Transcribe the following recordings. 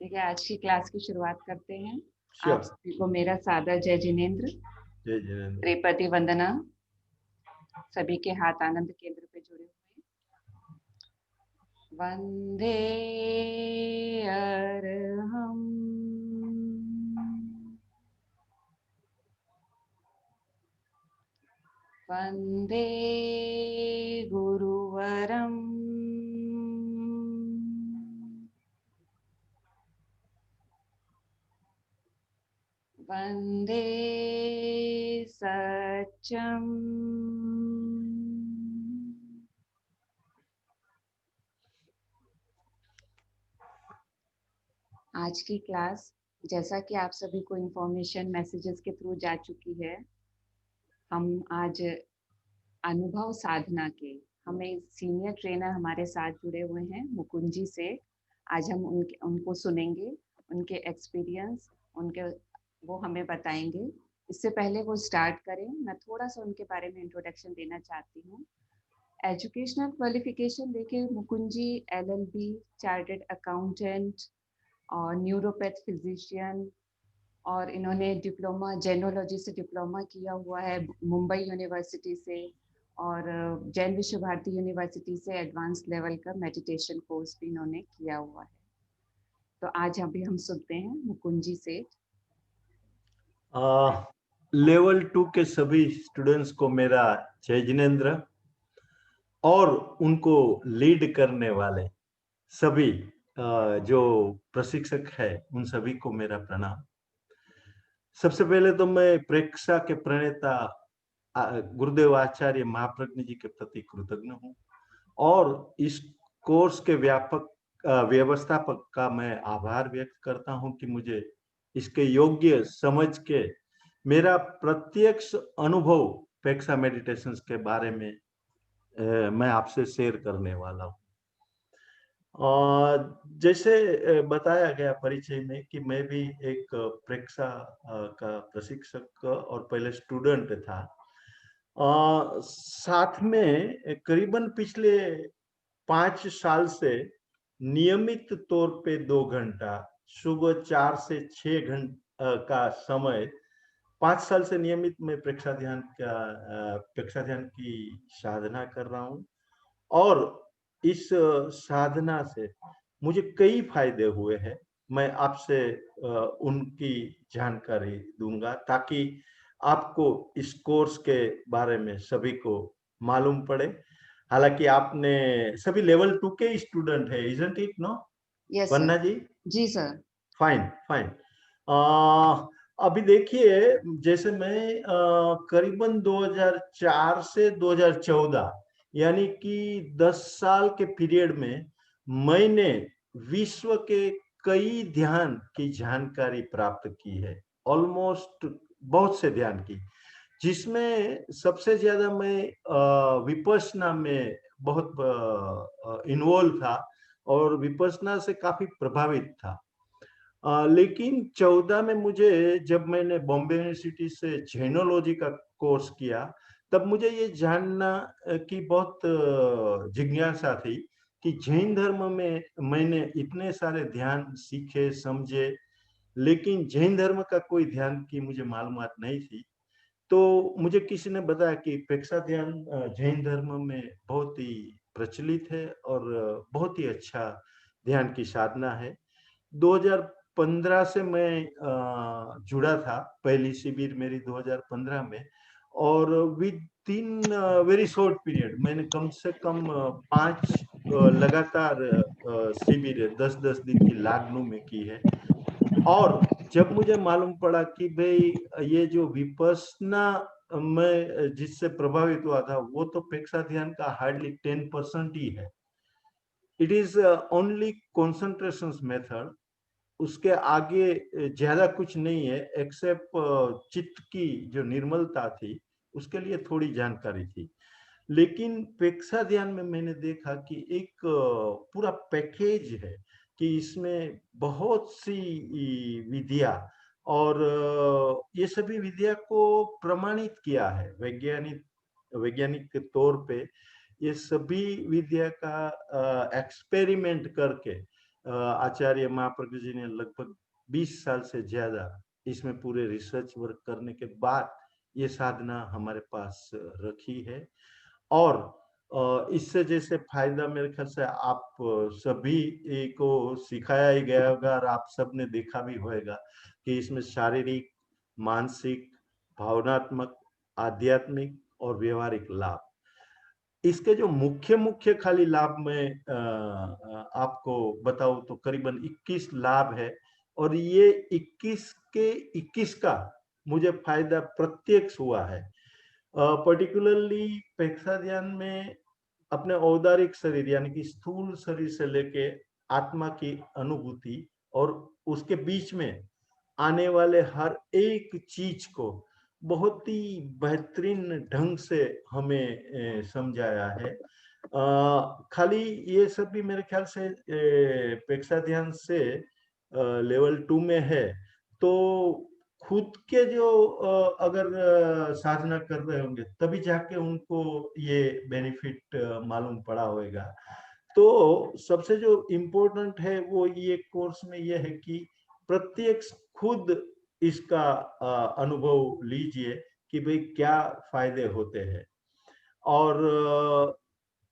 ठीक है, आज की क्लास की शुरुआत करते हैं। आप श्योर। सभी को मेरा सादर जय जिनेन्द्र। जय जिनेन्द्र। त्रिपति वंदना। सभी के हाथ आनंद केंद्र पे जुड़े हुए हैं। वंदे अरहम। वंदे गुरुवरम। वंदे सत्यम। आज की क्लास, जैसा कि आप सभी को इंफॉर्मेशन मैसेजेस के थ्रू जा चुकी है, हम आज अनुभव साधना के, हमें सीनियर ट्रेनर हमारे साथ जुड़े हुए हैं मुकुंद जी से। आज हम उनको सुनेंगे, उनके एक्सपीरियंस, उनके वो हमें बताएंगे। इससे पहले वो स्टार्ट करें, मैं थोड़ा सा उनके बारे में इंट्रोडक्शन देना चाहती हूँ। एजुकेशनल क्वालिफिकेशन देखिए, मुकुंद जी LLB, चार्टर्ड अकाउंटेंट और न्यूरोपैथ फिजिशियन, और इन्होंने डिप्लोमा जेनोलॉजी से डिप्लोमा किया हुआ है मुंबई यूनिवर्सिटी से, और जैन विश्व भारती यूनिवर्सिटी से एडवांस लेवल का मेडिटेशन कोर्स भी इन्होंने किया हुआ है। तो आज अभी हम सुनते हैं मुकुंद जी से। लेवल 2 के सभी स्टूडेंट्स को मेरा जय जिनेन्द्र, और उनको लीड करने वाले सभी जो प्रशिक्षक है उन सभी को मेरा प्रणाम। सबसे पहले तो मैं प्रेक्षा के प्रणेता गुरुदेव आचार्य महाप्रज्ञ जी के प्रति कृतज्ञ हूँ, और इस कोर्स के व्यापक व्यवस्थापक का मैं आभार व्यक्त करता हूं कि मुझे इसके योग्य समझ के मेरा प्रत्यक्ष अनुभव प्रेक्षा मेडिटेशंस के बारे में मैं आपसे शेयर करने वाला हूं। जैसे बताया गया परिचय में कि मैं भी एक प्रेक्षा का प्रशिक्षक और पहले स्टूडेंट था। साथ में करीबन पिछले 5 साल से नियमित तौर पे 2 घंटा सुबह 4 से 6 घंटा का समय 5 साल से नियमित मैं प्रेक्षा ध्यान की साधना कर रहा हूँ। और इस साधना से मुझे कई फायदे हुए हैं। मैं आपसे उनकी जानकारी दूंगा ताकि आपको इस कोर्स के बारे में सभी को मालूम पड़े। हालांकि आपने सभी लेवल 2 के स्टूडेंट है, isn't it no yes sir. वन्ना जी? जी सर। Fine fine. अभी देखिए, जैसे मैं करीबन 2004 से 2014 यानी कि 10 साल के पीरियड में मैंने विश्व के कई ध्यान की जानकारी प्राप्त की है। ऑलमोस्ट बहुत से ध्यान की, जिसमें सबसे ज्यादा मैं विपश्यना में बहुत इन्वॉल्व था और विपश्यना से काफी प्रभावित था। लेकिन 14 में मुझे, जब मैंने बॉम्बे यूनिवर्सिटी से जैनोलॉजी का कोर्स किया, तब मुझे ये जानना की बहुत जिज्ञासा थी कि जैन धर्म में मैंने इतने सारे ध्यान सीखे समझे, लेकिन जैन धर्म का कोई ध्यान की मुझे मालूमात नहीं थी। तो मुझे किसी ने बताया कि प्रेक्षा ध्यान जैन धर्म में बहुत ही प्रचलित है और बहुत ही अच्छा ध्यान की साधना है। 2015 से मैं जुड़ा था। पहली शिविर मेरी 2015 में, और with in very short period मैंने कम से कम 5 लगातार शिविर 10-10 दिन की लागनू में की है। और जब मुझे मालूम पड़ा कि भाई ये जो विपश्यना मैं जिससे प्रभावित हुआ था वो तो प्रेक्षा ध्यान का हार्डली 10% ही है। It is only concentration method. उसके आगे ज्यादा कुछ नहीं है एक्सेप्ट चित्त की जो निर्मलता थी उसके लिए थोड़ी जानकारी थी। लेकिन प्रेक्षा ध्यान में मैंने देखा कि एक पूरा पैकेज है कि इसमें बहुत सी विधियां, और ये सभी विधिया को प्रमाणित किया है वैज्ञानिक के तौर पे। ये सभी विद्या का एक्सपेरिमेंट करके आचार्य महाप्रज्ञ जी ने लगभग 20 साल से ज्यादा इसमें पूरे रिसर्च वर्क करने के बाद ये साधना हमारे पास रखी है। और इससे जैसे फायदा मेरे ख्याल से आप सभी को सिखाया ही गया होगा और आप सबने देखा भी होगा कि इसमें शारीरिक, मानसिक, भावनात्मक, आध्यात्मिक और व्यवहारिक लाभ, इसके जो मुख्य मुख्य खाली लाभ मैं आपको बताऊं तो करीबन 21 लाभ है। और ये 21 के 21 का मुझे फायदा प्रत्यक्ष हुआ है। पर्टिकुलरली पेक्सा ध्यान में अपने औदारिक शरीर यानी कि स्थूल शरीर से लेके आत्मा की अनुभूति और उसके बीच में आने वाले हर एक चीज को बहुत ही बेहतरीन ढंग से हमें समझाया है। खाली ये सब भी मेरे ख्याल से पेक्सा ध्यान से लेवल 2 में है। तो खुद के जो अगर साधना कर रहे होंगे तभी जाके उनको ये बेनिफिट मालूम पड़ा होगा। तो सबसे जो इम्पोर्टेंट है वो ये कोर्स में ये है कि प्रत्यक्ष खुद इसका अनुभव लीजिए कि भाई क्या फायदे होते हैं। और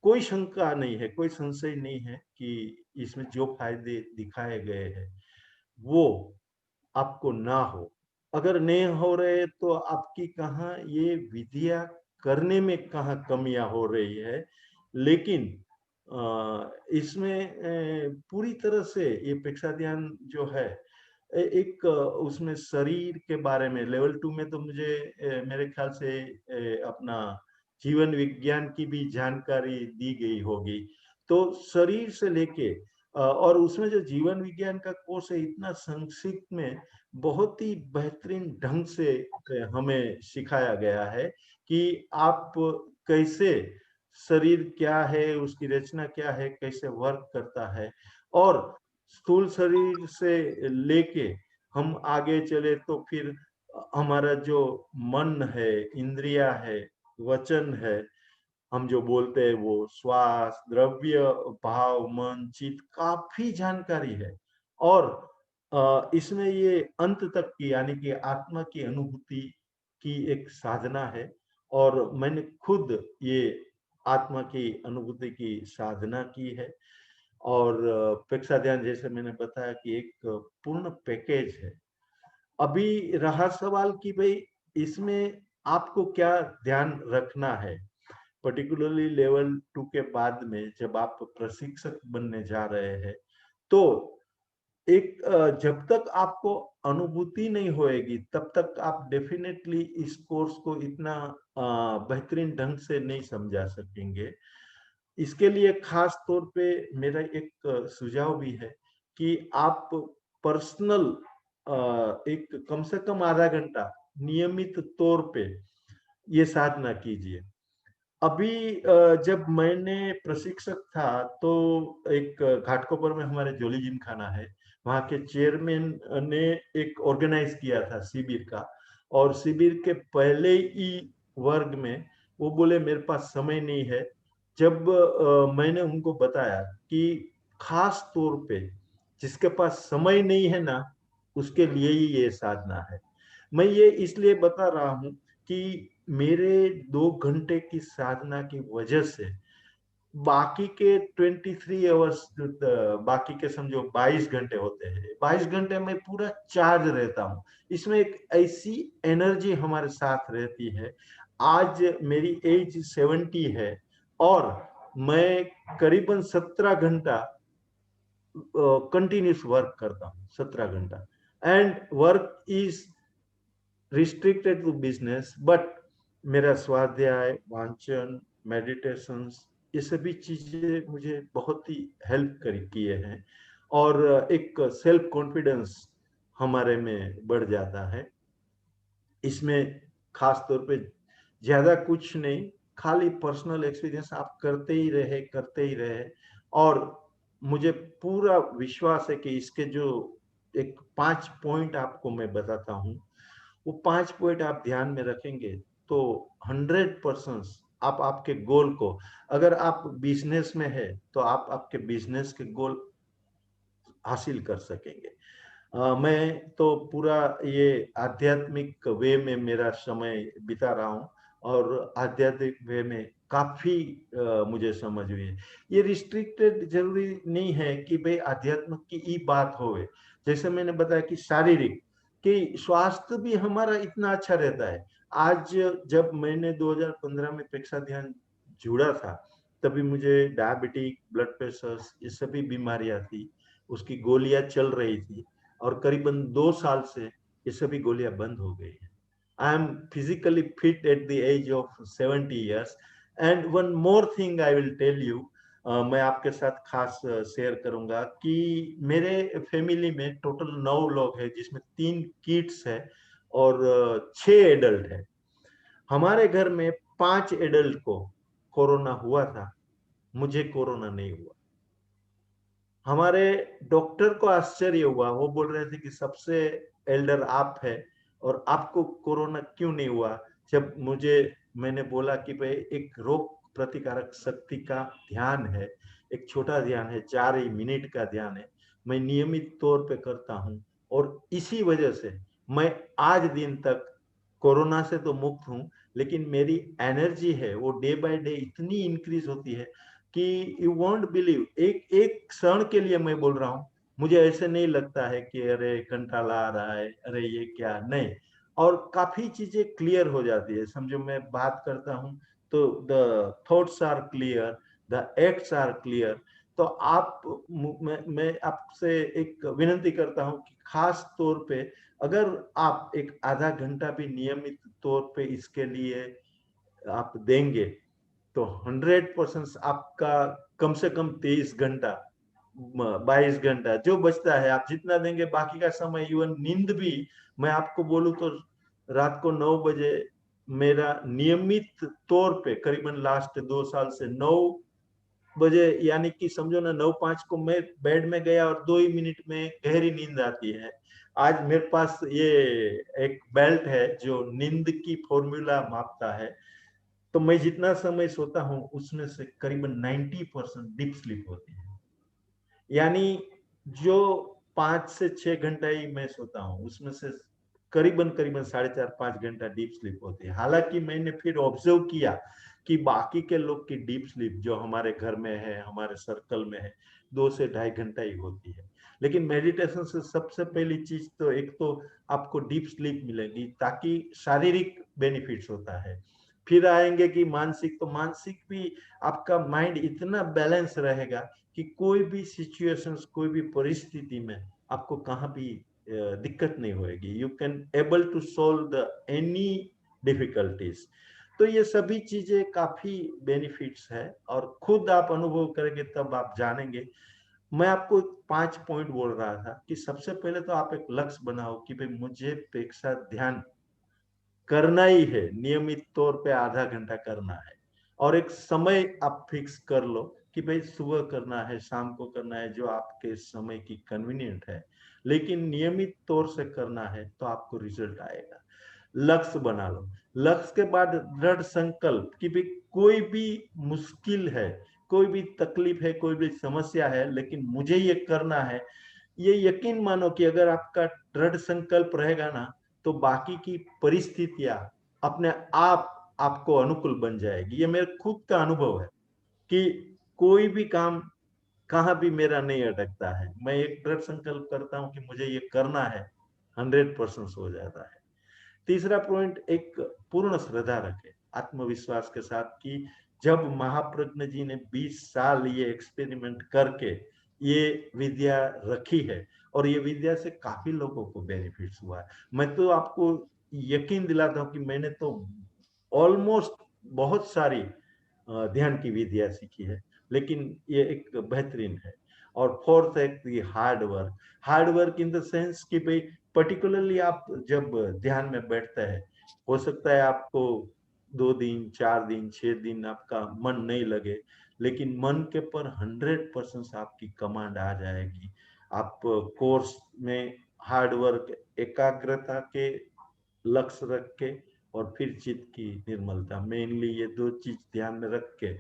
कोई शंका नहीं है, कोई संशय नहीं है कि इसमें जो फायदे दिखाए गए हैं वो आपको ना हो। अगर नहीं हो रहे तो आपकी कहाँ ये विधियां करने में कहाँ कमियां हो रही है। लेकिन इसमें पूरी तरह से ये पेक्सा ध्यान जो है एक उसमें शरीर के बारे में लेवल 2 में तो मुझे मेरे ख्याल से अपना जीवन विज्ञान की भी जानकारी दी गई होगी। तो शरीर से लेके और उसमें जो जीवन विज्ञान का कोर्स है इतना संक्षिप्त में बहुत ही बेहतरीन ढंग से हमें सिखाया गया है कि आप कैसे, शरीर क्या है, उसकी रचना क्या है, कैसे वर्क करता है। और स्थूल शरीर से लेके हम आगे चले तो फिर हमारा जो मन है, इंद्रिया है, वचन है, हम जो बोलते हैं वो श्वास, द्रव्य, भाव, मन, चित्त, काफी जानकारी है। और इसमें ये अंत तक की यानी कि आत्मा की अनुभूति की एक साधना है। और मैंने खुद ये आत्मा की अनुभूति की साधना की है। और पेक्सा ध्यान जैसे मैंने बताया कि एक पूर्ण पैकेज है। अभी रहा सवाल कि भाई इसमें आपको क्या ध्यान रखना है, पर्टिकुलरली लेवल 2 के बाद में जब आप प्रशिक्षक बनने जा रहे हैं तो एक जब तक आपको अनुभूति नहीं होएगी तब तक आप डेफिनेटली इस कोर्स को इतना बेहतरीन ढंग से नहीं समझा सकेंगे। इसके लिए खास तौर पे मेरा एक सुझाव भी है कि आप पर्सनल एक कम से कम आधा घंटा नियमित तौर पे ये साधना कीजिए। अभी जब मैंने प्रशिक्षक था तो एक घाटकोपर में हमारे जोली जिम खाना है, वहाँ के चेयरमैन ने एक ऑर्गेनाइज किया था शिविर का। और शिविर के पहले ही वर्ग में वो बोले मेरे पास समय नहीं है। जब मैंने उनको बताया कि खास तौर पे जिसके पास समय नहीं है ना उसके लिए ही ये साधना है। मैं ये इसलिए बता रहा हूँ कि मेरे 2 घंटे की साधना की वजह से बाकी के 23 आवर्स, बाकी के समझो 22 घंटे होते हैं, 22 घंटे में पूरा चार्ज रहता हूँ। इसमें एक ऐसी एनर्जी हमारे साथ रहती है। आज मेरी एज 70 है और मैं करीबन 17 घंटा कंटिन्यूस वर्क करता हूँ, 17 घंटा। And work is restricted to business, but मेरा स्वाध्याय, वांचन, मेडिटेशन, ये सभी चीजें मुझे बहुत ही हेल्प किए हैं। और एक सेल्फ कॉन्फिडेंस हमारे में बढ़ जाता है। इसमें खास तौर पे ज्यादा कुछ नहीं, खाली पर्सनल एक्सपीरियंस आप करते ही रहे। और मुझे पूरा विश्वास है कि इसके जो एक 5 पॉइंट आपको मैं बताता हूँ, वो 5 पॉइंट आप ध्यान में रखेंगे तो 100% आप आपके गोल को, अगर आप बिजनेस में है तो आप आपके बिजनेस के गोल हासिल कर सकेंगे। मैं तो पूरा ये आध्यात्मिक वे में मेरा समय बिता रहा हूँ और आध्यात्मिक वे में काफी मुझे समझ हुई है। ये रिस्ट्रिक्टेड जरूरी नहीं है कि भाई आध्यात्मिक की ही बात होवे। जैसे मैंने बताया कि शारीरिक कि स्वास्थ्य भी हमारा इतना अच्छा रहता है। आज जब मैंने 2015 में प्रेक्षा ध्यान जुड़ा था, तभी मुझे डायबिटिक, ब्लड प्रेशर, ये सभी बीमारियां थी, उसकी गोलियां चल रही थी और करीबन 2 साल से ये सभी गोलियां बंद हो गई हैं। I am physically fit at the age of 70 years। And one more thing I will tell you, मैं आपके साथ खास शेयर करूंगा कि मेरे फैमिली में टोटल 9 लोग हैं, जिसमें 3 किड्स है और 6 एडल्ट है। हमारे घर में 5 एडल्ट को कोरोना हुआ था, मुझे कोरोना नहीं हुआ। हमारे डॉक्टर को आश्चर्य हुआ, वो बोल रहे थे कि सबसे एल्डर आप है और आपको कोरोना क्यों नहीं हुआ। जब मैंने बोला कि भाई एक रोग प्रतिकारक शक्ति का ध्यान है, एक छोटा ध्यान है, 4 ही मिनट का ध्यान है, मैं नियमित तौर पे करता हूँ और इसी वजह से मैं आज दिन तक कोरोना से तो मुक्त हूँ, लेकिन मेरी एनर्जी है वो डे बाय डे इतनी इंक्रीज होती है कि यू वॉन्ट बिलीव, एक एक क्षण के लिए मैं बोल रहा हूँ, मुझे ऐसे नहीं लगता है कि अरे कंटाला आ रहा है, अरे ये क्या, नहीं। और काफी चीजें क्लियर हो जाती है। समझो मैं बात करता हूँ तो the thoughts are clear, the acts are clear. तो मैं आपसे एक विनती करता हूँ कि खास तौर पे अगर आप एक आधा घंटा भी नियमित तौर पे इसके लिए आप देंगे तो 100% आपका कम से कम 23 घंटा, 22 घंटा जो बचता है, आप जितना देंगे बाकी का समय, इवन नींद भी, मैं आपको बोलूं तो रात को 9 बजे मेरा नियमित तौर पे करीबन लास्ट 2 साल से 9 बजे, यानी कि समझो ना 9:05 को मैं बेड में गया और 2 ही मिनट में गहरी नींद आती है। आज मेरे पास ये एक बेल्ट है जो नींद की फॉर्मूला मापता है। तो मैं जितना समय सोता हूँ उसमें से करीबन 90% डीप स्लीप होती है। यानी जो 5 से 6 घंटा ही मैं सोता हूँ उसमें से करीबन करीबन 4.5-5 घंटा डीप स्लीप होती है। हालांकि मैंने फिर ऑब्जर्व किया कि बाकी के लोग की डीप स्लीप जो हमारे घर में है, हमारे सर्कल में है, 2 से ढाई घंटा ही होती है। लेकिन मेडिटेशन से सबसे पहली चीज तो एक तो आपको डीप स्लीप मिलेगी, ताकि शारीरिक बेनिफिट्स होता है। फिर आएंगे कि मानसिक, तो मानसिक भी आपका माइंड इतना बैलेंस रहेगा कि कोई भी सिचुएशंस, कोई भी परिस्थिति में आपको कहाँ भी दिक्कत नहीं होगी। You can able to solve the any difficulties. तो ये सभी चीजें काफी बेनिफिट्स है और खुद आप अनुभव करेंगे तब आप जानेंगे। मैं आपको 5 पॉइंट बोल रहा था कि सबसे पहले तो आप एक लक्ष्य बनाओ कि भाई मुझे प्रेक्षा ध्यान करना ही है, नियमित तौर पे आधा घंटा करना है। और एक समय आप फिक्स कर लो कि भाई सुबह करना है, शाम को करना है, जो आपके समय की कन्वीनियंट है, लेकिन नियमित तौर से करना है तो आपको रिजल्ट आएगा। लक्ष्य बना लो। लक्ष्य के बाद दृढ़ संकल्प कि भाई कोई भी मुश्किल है, कोई भी तकलीफ है, कोई भी समस्या है, लेकिन मुझे ये करना है। ये यकीन मानो कि अगर आपका दृढ़ संकल्प रहेगा ना, तो बाकी की परिस्थितियां अपने आप आपको अनुकूल बन जाएगी। ये मेरे खुद का अनुभव है कि कोई भी काम कहाँ भी मेरा नहीं अटकता है। मैं एक दृढ़ संकल्प करता हूँ कि मुझे ये करना है, 100% हो जाता है। तीसरा पॉइंट, एक पूर्ण श्रद्धा रखे आत्मविश्वास के साथ कि जब महाप्रज्ञ जी ने 20 साल ये एक्सपेरिमेंट करके ये विद्या रखी है और ये विद्या से काफी लोगों को बेनिफिट्स हुआ है। मैं तो आपको यकीन दिलाता हूँ कि मैंने तो ऑलमोस्ट बहुत सारी ध्यान की विधियां सीखी है, लेकिन ये एक बेहतरीन है। और फोर्थ है hard work. Hard work in the sense कि भाई पर्टिकुलरली आप जब ध्यान में बैठते हैं, हो सकता है आपको 2 दिन, 4 दिन, 6 दिन आपका मन नहीं लगे, लेकिन मन के पर 100% आपकी कमांड आ जाएगी। आप कोर्स में हार्ड वर्क, एकाग्रता के लक्ष्य रख के और फिर चित्त की निर्मलता, मेनली ये 2 चीज ध्यान में रख के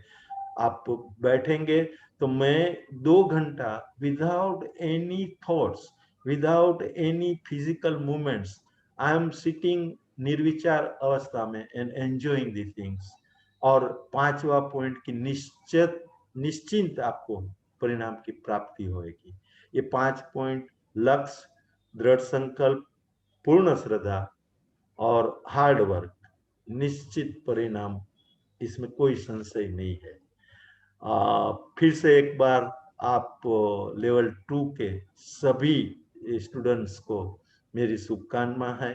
आप बैठेंगे तो मैं 2 घंटा without any thoughts, without any physical movements, I am sitting निर्विचार अवस्था में एंड एंजॉइंग दी थिंग्स। और 5वां पॉइंट की निश्चिंत आपको परिणाम की प्राप्ति होगी। ये 5 पॉइंट लक्ष्य, दृढ़ संकल्प, पूर्ण श्रद्धा और हार्ड वर्क, निश्चित परिणाम, इसमें कोई संशय नहीं है। फिर से एक बार आप लेवल 2 के सभी स्टूडेंट्स को मेरी शुभकामना है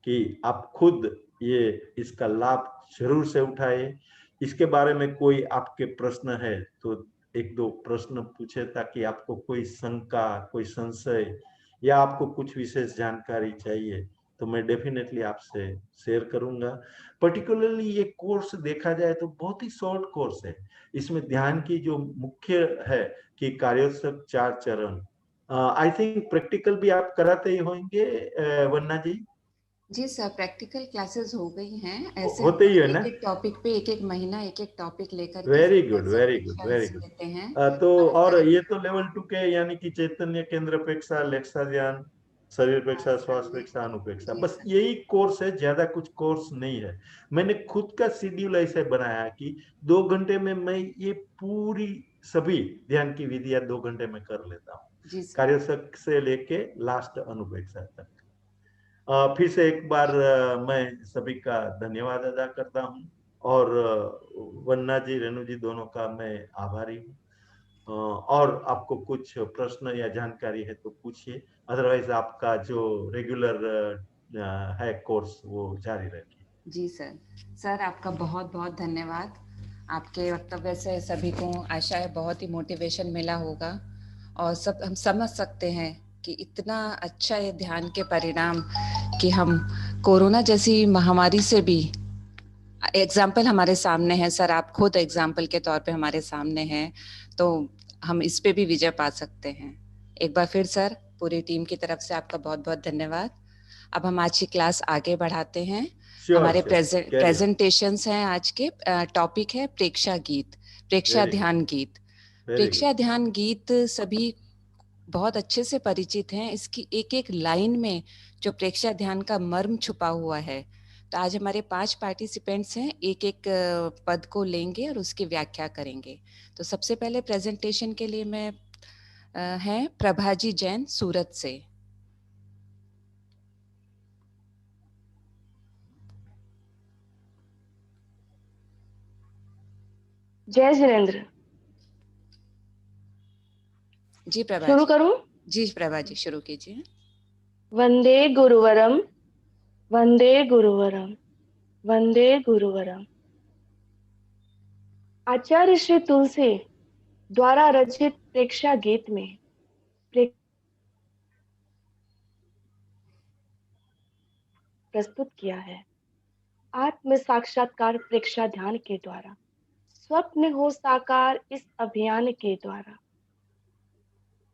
कि आप खुद ये इसका लाभ जरूर से उठाए। इसके बारे में कोई आपके प्रश्न है तो 1-2 प्रश्न पूछे, ताकि आपको कोई शंका, कोई संशय या आपको कुछ विशेष जानकारी चाहिए तो मैं डेफिनेटली आपसे शेयर करूंगा। पर्टिकुलरली ये कोर्स देखा जाए तो बहुत ही शॉर्ट कोर्स है। इसमें ध्यान की जो मुख्य है कि कार्योत्सक 4 चरण, आई थिंक प्रैक्टिकल भी आप कराते ही होंगे वन्ना जी। जी सर, प्रैक्टिकल क्लासेस हो गई हैं। ऐसे हम होते ही लोग है ना। एक एक टॉपिक पे एक एक महीना एक एक टॉपिक लेकर के very good, very good, very sessions good. लेते हैं। तो और सर, ये तो लेवल 2 के यानी कि चैतन्य केंद्र अपेक्षा, लेक्सा ध्यान, शरीर अपेक्षा, श्वास अपेक्षा, अनुपेक्षा, जी बस सर। यही कोर्स है, ज्यादा कुछ कोर्स नहीं है। मैंने खुद का शेड्यूल ऐसे बनाया कि 2 घंटे में मैं ये पूरी सभी ध्यान की विधियां 2 घंटे में कर लेता हूँ, जी सर। कार्योसक से लेके लास्ट अनुपेक्षा तक। फिर से एक बार मैं सभी का धन्यवाद अदा करता हूँ, और वन्ना जी, रेणु जी दोनों का मैं आभारी हूँ। और आपको कुछ प्रश्न या जानकारी है तो पूछिए, अदरवाइज आपका जो रेगुलर है कोर्स वो जारी रखिए। जी सर। सर, आपका बहुत बहुत धन्यवाद। आपके वक्तव्य से सभी को आशा है बहुत ही मोटिवेशन मिला होगा, और सब हम समझ सकते हैं कि इतना अच्छा ये ध्यान के परिणाम कि हम कोरोना जैसी महामारी से भी, एग्जाम्पल हमारे सामने है सर, आप खुद एग्जाम्पल के तौर पे हमारे सामने हैं, तो हम इस पे भी विजय पा सकते हैं। एक बार फिर सर, पूरी टीम की तरफ से आपका बहुत बहुत धन्यवाद। अब हम आज की क्लास आगे बढ़ाते हैं। श्योर हमारे श्योर, कैरी ऑन। प्रेजेंटेशंस हैं आज के। टॉपिक है प्रेक्षा गीत, प्रेक्षा वेरी गुड, ध्यान गीत। वेरी प्रेक्षा गुड। ध्यान गीत सभी बहुत अच्छे से परिचित हैं। इसकी एक एक लाइन में जो प्रेक्षा ध्यान का मर्म छुपा हुआ है। तो आज हमारे 5 पार्टिसिपेंट्स हैं, एक एक पद को लेंगे और उसकी व्याख्या करेंगे। तो सबसे पहले प्रेजेंटेशन के लिए मैं हैं प्रभाजी जैन सूरत से। जय जिनेन्द्र। जी प्रभा शुरू जी। करूं? जी प्रभा जी, शुरू कीजिए। वंदे गुरुवरम, वंदे गुरुवरम, वंदे गुरुवरम। आचार्य श्री तुलसी द्वारा रचित प्रेक्षा गीत में प्रस्तुत किया है। आत्म साक्षात्कार प्रेक्षा ध्यान के द्वारा स्वप्न हो साकार, इस अभियान के द्वारा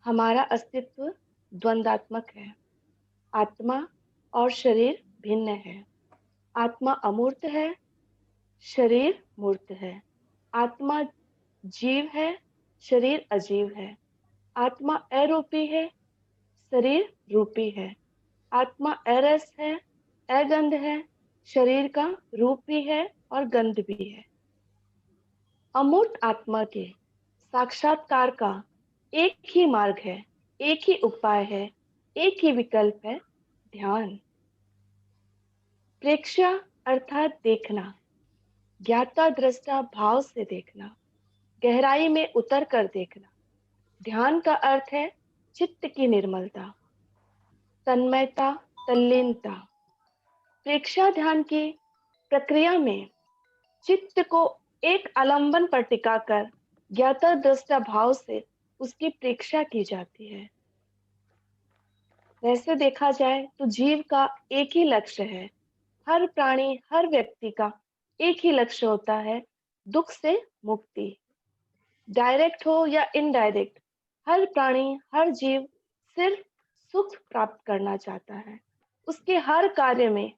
हमारा अस्तित्व द्वंदात्मक है। आत्मा और शरीर भिन्न है। आत्मा अमूर्त है, शरीर मूर्त है। आत्मा जीव है, शरीर अजीव है। आत्मा अरूपी है, शरीर रूपी है। आत्मा अरस है, अगंध है, शरीर का रूप भी है और गंध भी है। अमूर्त आत्मा के साक्षात्कार का एक ही मार्ग है, एक ही उपाय है, एक ही विकल्प है, ध्यान। प्रेक्षा अर्थात देखना, ज्ञाता दृष्टा भाव से देखना, गहराई में उतर कर देखना। ध्यान का अर्थ है चित्त की निर्मलता, तन्मयता, तल्लीनता। प्रेक्षा ध्यान की प्रक्रिया में चित्त को एक आलंबन पर टिकाकर ज्ञाता दृष्टा भाव से उसकी प्रेक्षा की जाती है। वैसे देखा जाए तो जीव का एक ही लक्ष्य है। हर प्राणी, हर व्यक्ति का एक ही लक्ष्य होता है, दुख से मुक्ति। डायरेक्ट हो या इनडायरेक्ट, हर प्राणी, हर जीव सिर्फ सुख प्राप्त करना चाहता है। उसके हर कार्य में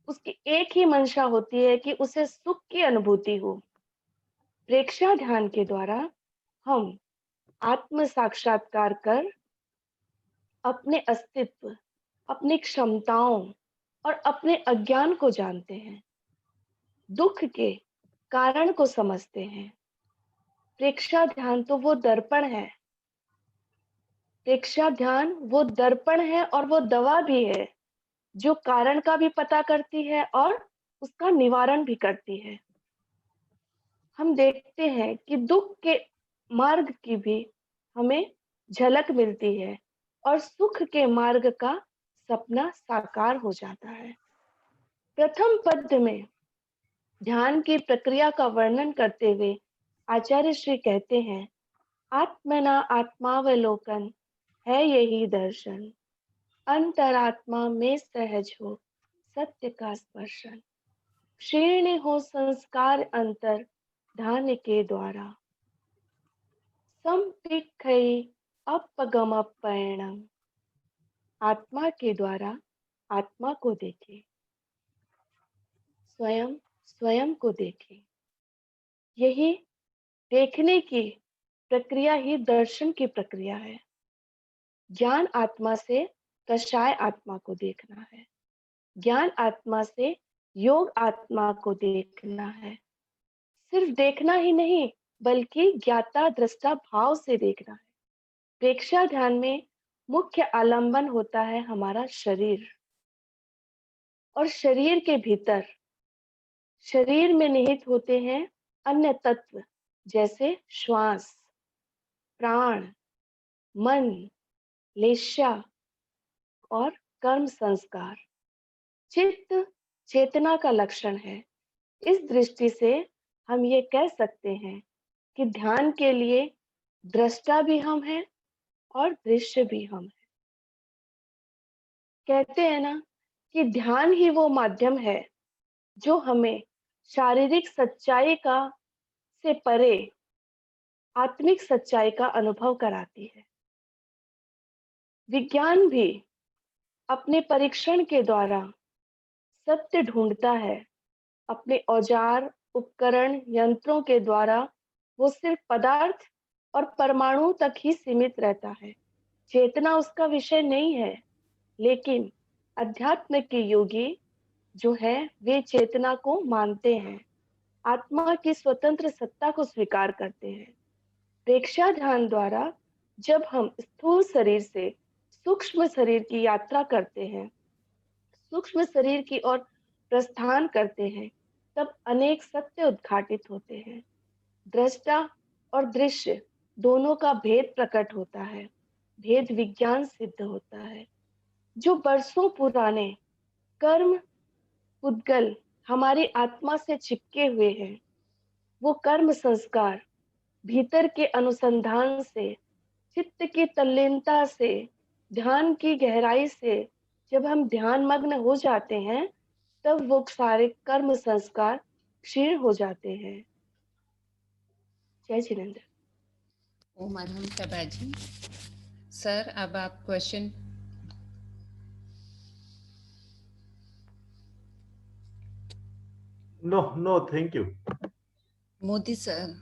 उसकी एक ही मंशा होती है कि उसे सुख की अनुभूति हो। प्रेक्षा ध्यान के द्वारा हम आत्म साक्षात्कार कर अपने अस्तित्व, अपनी क्षमताओं और अपने अज्ञान को जानते हैं, दुख के कारण को समझते हैं। प्रेक्षा ध्यान तो वो दर्पण है, प्रेक्षा ध्यान वो दर्पण है और वो दवा भी है जो कारण का भी पता करती है और उसका निवारण भी करती है। हम देखते हैं कि दुख के मार्ग की भी हमें झलक मिलती है और सुख के मार्ग का सपना साकार हो जाता है। प्रथम पद में ध्यान की प्रक्रिया का वर्णन करते हुए आचार्य श्री कहते हैं, आत्मना आत्मावलोकन है यही दर्शन, अंतरात्मा में सहज हो सत्य का स्पर्शन, क्षीण हो संस्कार अंतर ध्यान के द्वारा, संपिखई अपगम परिणम, आत्मा के द्वारा आत्मा को देखे, स्वयं स्वयं को देखे। यही देखने की प्रक्रिया ही दर्शन की प्रक्रिया है। ज्ञान आत्मा से कषाय आत्मा को देखना है, ज्ञान आत्मा से योग आत्मा को देखना है। सिर्फ देखना ही नहीं बल्कि ज्ञाता दृष्टा भाव से देखना है। प्रेक्षा ध्यान में मुख्य आलंबन होता है हमारा शरीर, और शरीर के भीतर शरीर में निहित होते हैं अन्य तत्व जैसे श्वास, प्राण, मन, लेशा और कर्म संस्कार। चित्त चेतना का लक्षण है। इस दृष्टि से हम ये कह सकते हैं कि ध्यान के लिए दृष्टा भी हम हैं और दृश्य भी हम हैं। कहते हैं ना कि ध्यान ही वो माध्यम है जो हमें शारीरिक सच्चाई का से परे आत्मिक सच्चाई का अनुभव कराती है। विज्ञान भी अपने परीक्षण के द्वारा सत्य ढूंढता है। अपने औजार, उपकरण, यंत्रों के द्वारा वो सिर्फ पदार्थ और परमाणु तक ही सीमित रहता है। चेतना उसका विषय नहीं है, लेकिन अध्यात्म के योगी जो है वे चेतना को मानते हैं, आत्मा की स्वतंत्र सत्ता को स्वीकार करते हैं। प्रेक्षा ध्यान द्वारा जब हम स्थूल शरीर से सूक्ष्म शरीर की यात्रा करते हैं, सूक्ष्म शरीर की ओर प्रस्थान करते हैं, तब अनेक सत्य उद्घाटित होते हैं। दृष्टा और दृश्य दोनों का भेद प्रकट होता है, भेद विज्ञान सिद्ध होता है। जो बरसों पुराने कर्म पुद्गल हमारी आत्मा से चिपके हुए हैं, वो कर्म संस्कार भीतर के अनुसंधान से, चित्त की तल्लीनता से, ध्यान की गहराई से जब हम ध्यान मग्न हो जाते हैं, तब वो सारे कर्म संस्कार क्षीण हो जाते हैं। जय जिनेंद्र। ओम अरहम प्रभा जी। सर, अब आप question. No thank you. Modi sir,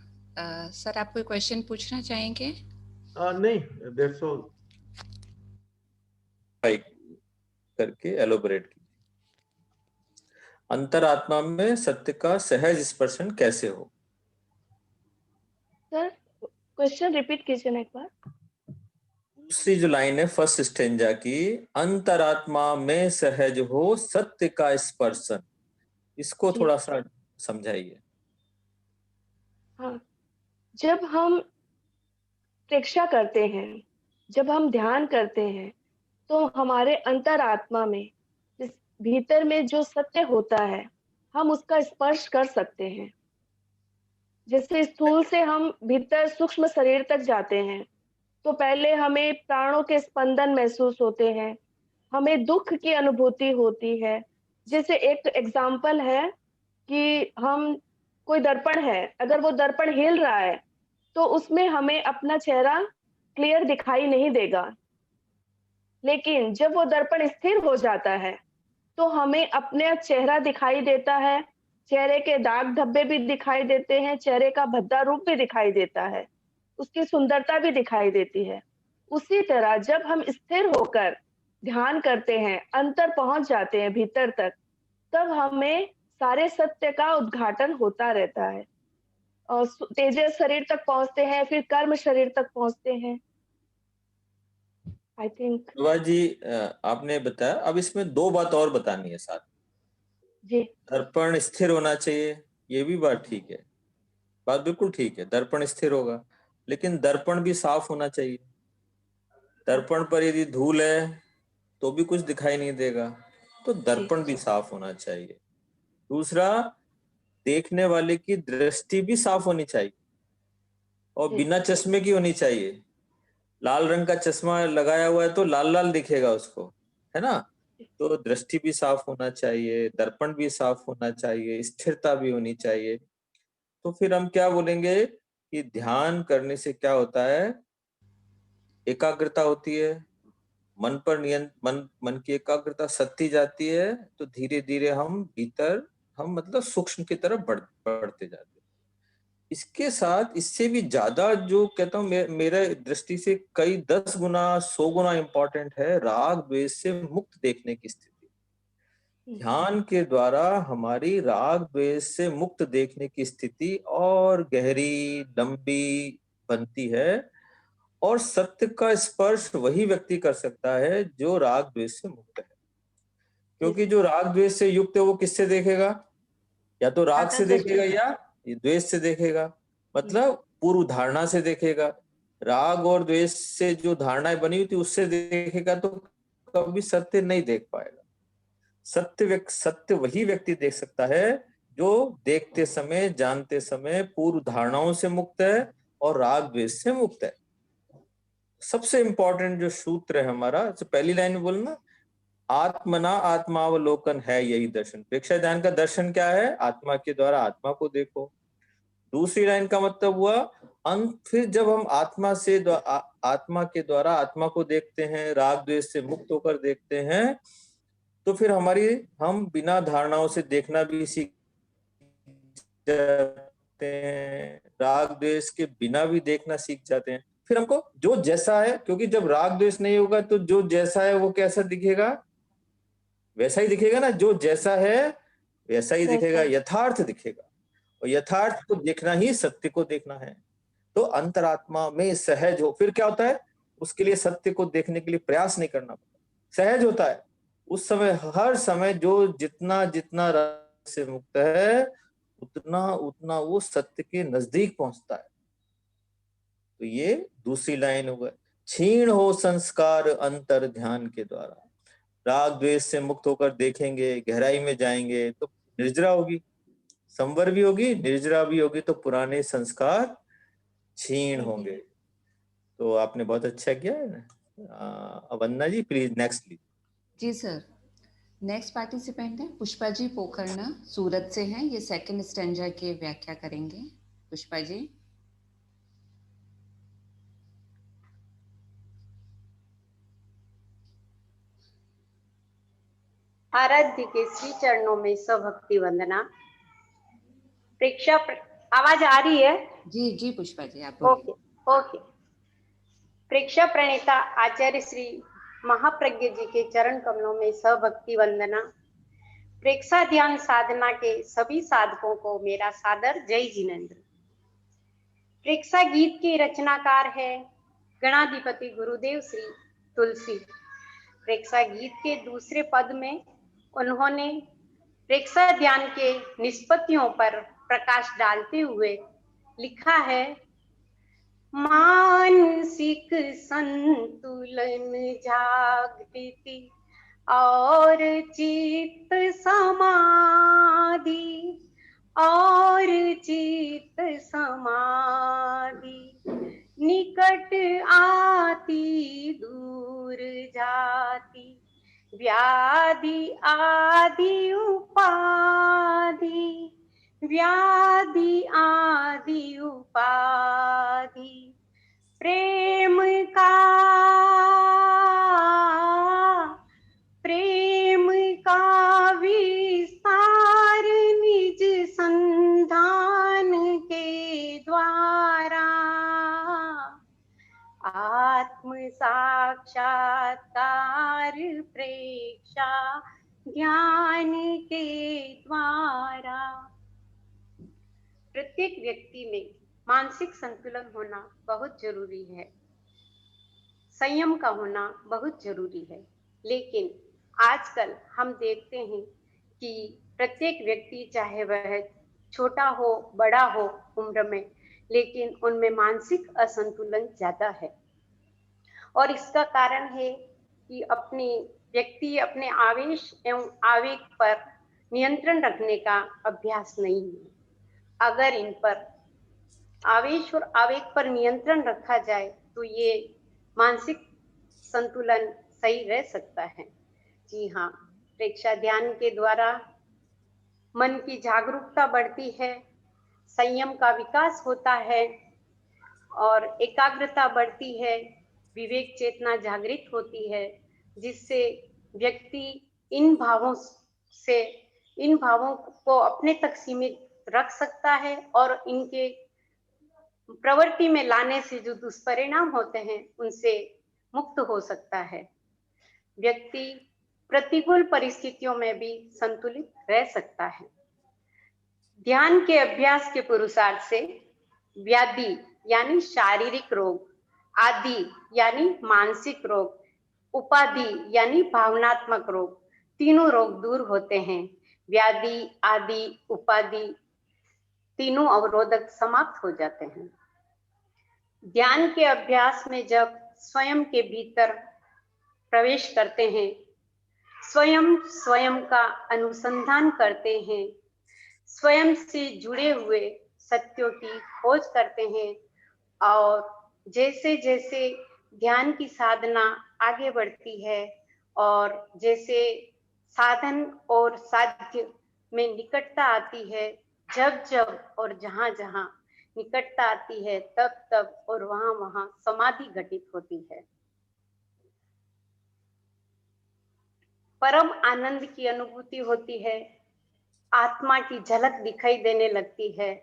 sir आप कोई क्वेश्चन पूछना चाहेंगे? नहीं, दैट्स ऑल। करके एलोबरेट कीजिए। अंतरात्मा में सत्य का सहज स्पर्शन कैसे हो? सर क्वेश्चन रिपीट कीजिए ना एक बार। दूसरी जो लाइन है फर्स्ट स्टेंजा की, अंतरात्मा में सहज हो सत्य का स्पर्शन, इसको थोड़ा सा समझाइए। हाँ, जब हम प्रेक्षा करते हैं, जब हम ध्यान करते हैं, तो हमारे अंतरात्मा में, इस भीतर में जो सत्य होता है, हम उसका स्पर्श कर सकते हैं। जैसे स्थूल से हम भीतर सूक्ष्म शरीर तक जाते हैं, तो पहले हमें प्राणों के स्पंदन महसूस होते हैं, हमें दुख की अनुभूति होती है। जैसे एक एग्जाम्पल है कि हम कोई दर्पण है, अगर वो दर्पण हिल रहा है तो उसमें हमें अपना चेहरा क्लियर दिखाई नहीं देगा, लेकिन जब वो दर्पण स्थिर हो जाता है तो हमें अपना चेहरा दिखाई देता है, चेहरे के दाग धब्बे भी दिखाई देते हैं, चेहरे का भद्दा रूप भी दिखाई देता है, उसकी सुंदरता भी दिखाई देती है। उसी तरह जब हम स्थिर होकर ध्यान करते हैं, अंतर पहुंच जाते हैं भीतर तक, तब हमें सारे सत्य का उद्घाटन होता रहता है और तेजस शरीर तक पहुंचते हैं, फिर कर्म शरीर तक पहुंचते हैं। आई थिंक सुभा जी, आपने बताया, अब इसमें दो बात और बतानी है साथ। जी दर्पण स्थिर होना चाहिए, ये भी बात ठीक है, बात बिल्कुल ठीक है, दर्पण स्थिर होगा, लेकिन दर्पण भी साफ होना चाहिए। दर्पण पर यदि धूल है तो भी कुछ दिखाई नहीं देगा, तो जी दर्पण भी साफ होना चाहिए। दूसरा, देखने वाले की दृष्टि भी साफ होनी चाहिए और जी बिना चश्मे की होनी चाहिए। लाल रंग का चश्मा लगाया हुआ है तो लाल लाल दिखेगा उसको, है ना। तो दृष्टि भी साफ होना चाहिए, दर्पण भी साफ होना चाहिए, स्थिरता भी होनी चाहिए। तो फिर हम क्या बोलेंगे कि ध्यान करने से क्या होता है, एकाग्रता होती है, मन पर मन की एकाग्रता सत्ती जाती है, तो धीरे धीरे हम भीतर, हम मतलब सूक्ष्म की तरफ बढ़ते जाते हैं। इसके साथ इससे भी ज्यादा जो कहता हूँ मेरे दृष्टि से कई 10 गुना 100 गुना इंपॉर्टेंट है राग द्वेष से मुक्त देखने की स्थिति। ध्यान के द्वारा हमारी राग द्वेष से मुक्त देखने की स्थिति और गहरी लंबी बनती है, और सत्य का स्पर्श वही व्यक्ति कर सकता है जो राग द्वेष से मुक्त है। क्योंकि जो राग द्वेष से युक्त है वो किससे देखेगा, या तो राग से देखेगा या द्वेष से देखेगा, मतलब पूर्व धारणा से देखेगा। राग और द्वेष से जो धारणाएं बनी हुई थी उससे देखेगा तो कभी सत्य नहीं देख पाएगा। सत्य वही व्यक्ति देख सकता है जो देखते समय, जानते समय पूर्व धारणाओं से मुक्त है और राग द्वेष से मुक्त है। सबसे इंपॉर्टेंट जो सूत्र है हमारा, तो पहली लाइन में बोलना, आत्मना आत्मावलोकन है यही दर्शन। प्रेक्षा ध्यान का दर्शन क्या है, आत्मा के द्वारा आत्मा को देखो। दूसरी लाइन का मतलब हुआ फिर जब हम आत्मा के द्वारा आत्मा को देखते हैं, राग द्वेष से मुक्त होकर देखते हैं, तो फिर हम बिना धारणाओं से देखना भी सीख जाते हैं, राग द्वेष के बिना भी देखना सीख जाते हैं। फिर हमको जो जैसा है, क्योंकि जब राग द्वेष नहीं होगा तो जो जैसा है वो कैसा दिखेगा, वैसा ही दिखेगा ना, जो जैसा है वैसा ही दिखेगा, यथार्थ दिखेगा, और यथार्थ को देखना ही सत्य को देखना है। तो अंतरात्मा में सहज हो, फिर क्या होता है, उसके लिए सत्य को देखने के लिए प्रयास नहीं करना पड़ता, सहज होता है। उस समय हर समय जो जितना जितना राग से मुक्त है उतना उतना वो सत्य के नजदीक पहुंचता है। तो ये दूसरी लाइन होगा, क्षीण हो संस्कार अंतर ध्यान के द्वारा। राग द्वेष से मुक्त होकर देखेंगे, गहराई में जाएंगे तो निर्जरा होगी, संवर भी होगी, निर्जरा भी होगी, तो पुराने संस्कार क्षीण होंगे। तो आपने बहुत अच्छा किया है ना। Vandana ji please next please. जी सर। नेक्स्ट पार्टिसिपेंट है पुष्पा जी पोखरना, सूरत से हैं, ये सेकंड स्टैंजा के व्याख्या करेंगे। पुष्पा जी। आराध्य के श्री चरणों में सभक्ति वंदना। प्रेक्षा आवाज आ रही है? जी जी पुष्पा जी आप बोलिए। ओके। प्रेक्षा प्रणेता आचार्य श्री महाप्रज्ञ जी के चरण कमलों में सभक्ति वंदना। प्रेक्षा ध्यान साधना के सभी साधकों को मेरा सादर जय जिनेन्द्र। प्रेक्षा गीत के रचनाकार है गणाधिपति गुरुदेव श्री तुलसी। प्रेक्षा गीत के दूसरे पद में उन्होंने प्रेक्षा ध्यान के निष्पत्तियों पर प्रकाश डालते हुए लिखा है, मानसिक संतुलन जागृति और चित्त समाधि, और चित्त समाधि, निकट आती दूर जाती, व्याधि आदि उपाधि, व्याधि आदि उपाधि, प्रेम का विस्तार निज साक्षात्कार प्रेक्षा ध्यान के द्वारा। प्रत्येक व्यक्ति में मानसिक संतुलन होना बहुत जरूरी है, संयम का होना बहुत जरूरी है। लेकिन आजकल हम देखते हैं कि प्रत्येक व्यक्ति, चाहे वह छोटा हो बड़ा हो उम्र में, लेकिन उनमें मानसिक असंतुलन ज्यादा है। और इसका कारण है कि व्यक्ति अपने आवेश एवं आवेग पर नियंत्रण रखने का अभ्यास नहीं है। अगर इन पर आवेश और आवेग पर नियंत्रण रखा जाए तो ये मानसिक संतुलन सही रह सकता है। जी हाँ, प्रेक्षा ध्यान के द्वारा मन की जागरूकता बढ़ती है, संयम का विकास होता है और एकाग्रता बढ़ती है, विवेक चेतना जागृत होती है, जिससे व्यक्ति इन भावों को अपने तक सीमित रख सकता है और इनके प्रवृत्ति में लाने से जो दुष्परिणाम होते हैं उनसे मुक्त हो सकता है। व्यक्ति प्रतिकूल परिस्थितियों में भी संतुलित रह सकता है। ध्यान के अभ्यास के पुरुषार्थ से व्याधि यानी शारीरिक रोग, आदि यानी मानसिक रोग, उपाधि यानी भावनात्मक रोग, तीनों रोग दूर होते हैं। व्याधि, आदि, उपाधि तीनों अवरोधक समाप्त हो जाते हैं। ध्यान के अभ्यास में जब स्वयं के भीतर प्रवेश करते हैं, स्वयं का अनुसंधान करते हैं, स्वयं से जुड़े हुए सत्यों की खोज करते हैं और जैसे जैसे ध्यान की साधना आगे बढ़ती है और जैसे साधन और साध्य में निकटता आती है, जब और जहाँ निकटता आती है, तब और वहाँ समाधि घटित होती है। परम आनंद की अनुभूति होती है, आत्मा की झलक दिखाई देने लगती है,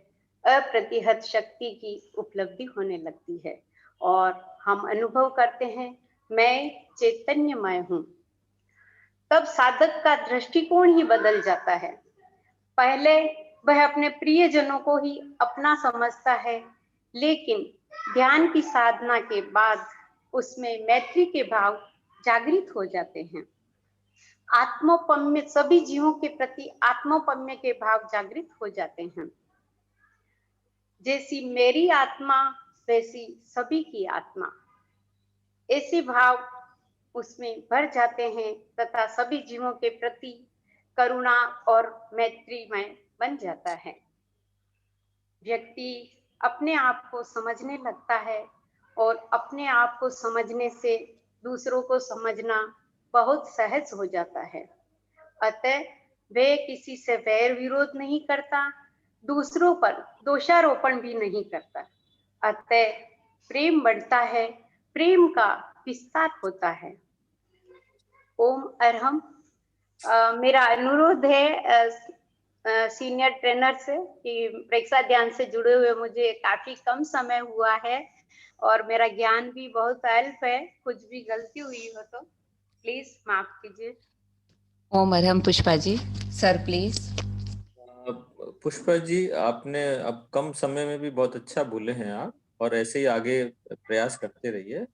अप्रतिहत शक्ति की उपलब्धि होने लगती है और हम अनुभव करते हैं मैं चैतन्यमय हूँ। तब साधक का दृष्टिकोण ही बदल जाता है। पहले वह अपने प्रियजनों को ही अपना समझता है, लेकिन ध्यान की साधना के बाद उसमें मैत्री के भाव जागृत हो जाते हैं। आत्मोपम्य, सभी जीवों के प्रति आत्मोपम्य के भाव जागृत हो जाते हैं। जैसी मेरी आत्मा वैसी सभी की आत्मा, ऐसे भाव उसमें भर जाते हैं तथा सभी जीवों के प्रति करुणा और मैत्रीमय बन जाता है। व्यक्ति अपने आप को समझने लगता है और अपने आप को समझने से दूसरों को समझना बहुत सहज हो जाता है। अतः वे किसी से वैर विरोध नहीं करता, दूसरों पर दोषारोपण भी नहीं करता। अतः प्रेम बढ़ता है, प्रेम का विस्तार होता है। ओम अरहम। मेरा अनुरोध है सीनियर ट्रेनर से कि प्रेक्षा ध्यान से जुड़े हुए मुझे काफी कम समय हुआ है और मेरा ज्ञान भी बहुत अल्प है, कुछ भी गलती हुई हो तो प्लीज माफ कीजिए। ओम अरहम। Pushpa ji, sir please. पुष्पा जी, आपने अब कम समय में भी बहुत अच्छा बोले हैं आप, और ऐसे ही आगे प्रयास करते रहिए।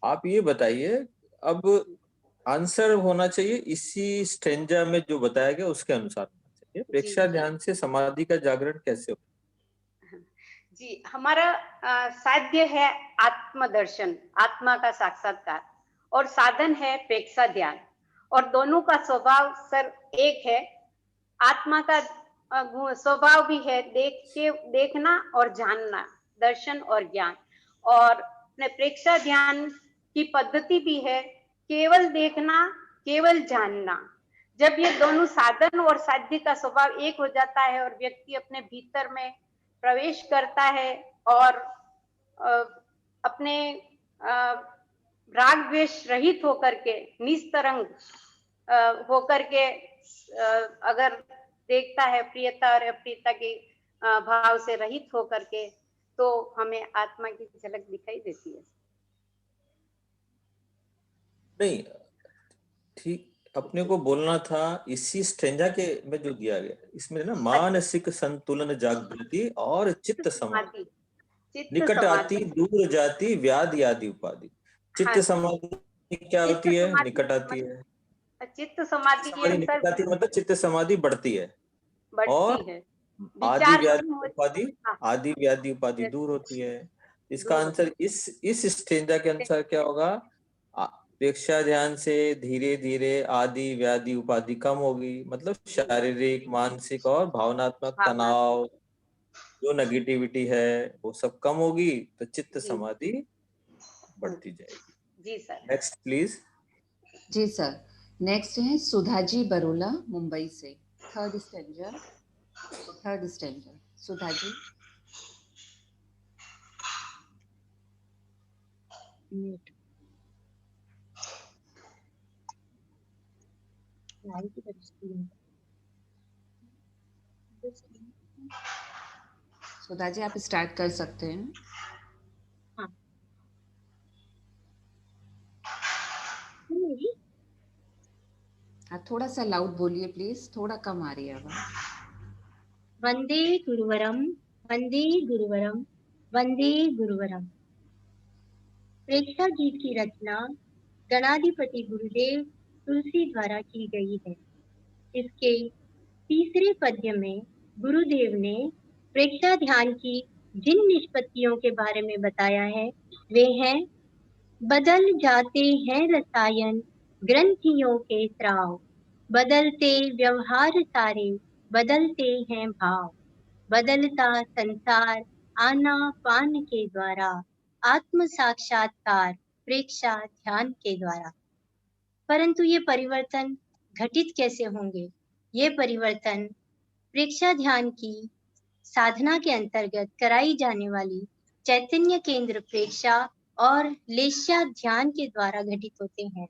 आप ये बताइए, अब आंसर होना चाहिए इसी स्टेंजा में जो बताया गया उसके अनुसार होना चाहिए। प्रेक्षा ध्यान से समाधि का जागरण कैसे हो? जी, हमारा साध्य है आत्मदर्शन, आत्मा का साक्षात्कार, और साधन है प्रेक्षा ध्यान, और दोनों का स्वभाव सर एक है। आत्मा का स्वभाव भी है देखना और जानना, दर्शन और ज्ञान, और प्रेक्षा ध्यान की पद्धति भी है केवल देखना, केवल जानना। जब ये दोनों साधन और साध्य का स्वभाव एक हो जाता है और व्यक्ति अपने भीतर में प्रवेश करता है और अपने राग द्वेष रहित होकर के, निस्तरंग होकर के अगर देखता है, प्रियता और अप्रियता के भाव से रहित होकर के, तो हमें आत्मा की झलक दिखाई देती है। नहीं, ठीक अपने को बोलना था इसी स्टेंजा के में जो दिया गया इसमें ना, मानसिक संतुलन जागृति और चित्त समाधि, चित्त निकट आती समाधि। दूर जाती व्याधि आदि उपाधि। चित्त हाँ, समाधि क्या चित्त होती है? समाधि, निकट आती है। चित्त समाधि के समाधि अंतर निकट आती है मतलब चित्त समाधि बढ़ती है, बढ़ती और है, आदि विचार व्याधि नहीं होती। उपाधि, हाँ, आदि व्याधि उपाधि दूर होती है। इसका दूर आंसर इस स्टेंजा के अनुसार क्या होगा? प्रेक्षा ध्यान से धीरे धीरे आदि व्याधि उपाधि कम होगी, मतलब शारीरिक मानसिक और भावनात्मक भावना। तनाव, जो नेगेटिविटी है वो सब कम होगी, तो चित्त जी समाधि बढ़ती जाएगी। जी सर। Next please. जी सर। नेक्स्ट है सुधाजी बरोला मुंबई से, थर्ड स्टैंडर्ड। सुधाजी। सुधाजी आप स्टार्ट कर सकते हैं। हाँ। आप थोड़ा सा लाउड बोलिए प्लीज, थोड़ा कम आ रही है आवाज। वंदे गुरुवरम, वंदे गुरुवरम, वंदे गुरुवरम। प्रेक्षा गीत की रचना गणाधिपति गुरुदेव तुलसी द्वारा की गई है। इसके तीसरे पद्य में गुरुदेव ने प्रेक्षा ध्यान की जिन निष्पत्तियों के बारे में बताया है वे हैं: बदल जाते हैं रसायन ग्रंथियों के स्राव, बदलते व्यवहार सारे बदलते हैं भाव, बदलता संसार आना पान के द्वारा, आत्म साक्षात्कार प्रेक्षा ध्यान के द्वारा। परंतु ये परिवर्तन घटित कैसे होंगे? ये परिवर्तन प्रेक्षा ध्यान की साधना के अंतर्गत कराई जाने वाली चैतन्य केंद्र प्रेक्षा और लेस्या ध्यान के द्वारा घटित होते हैं।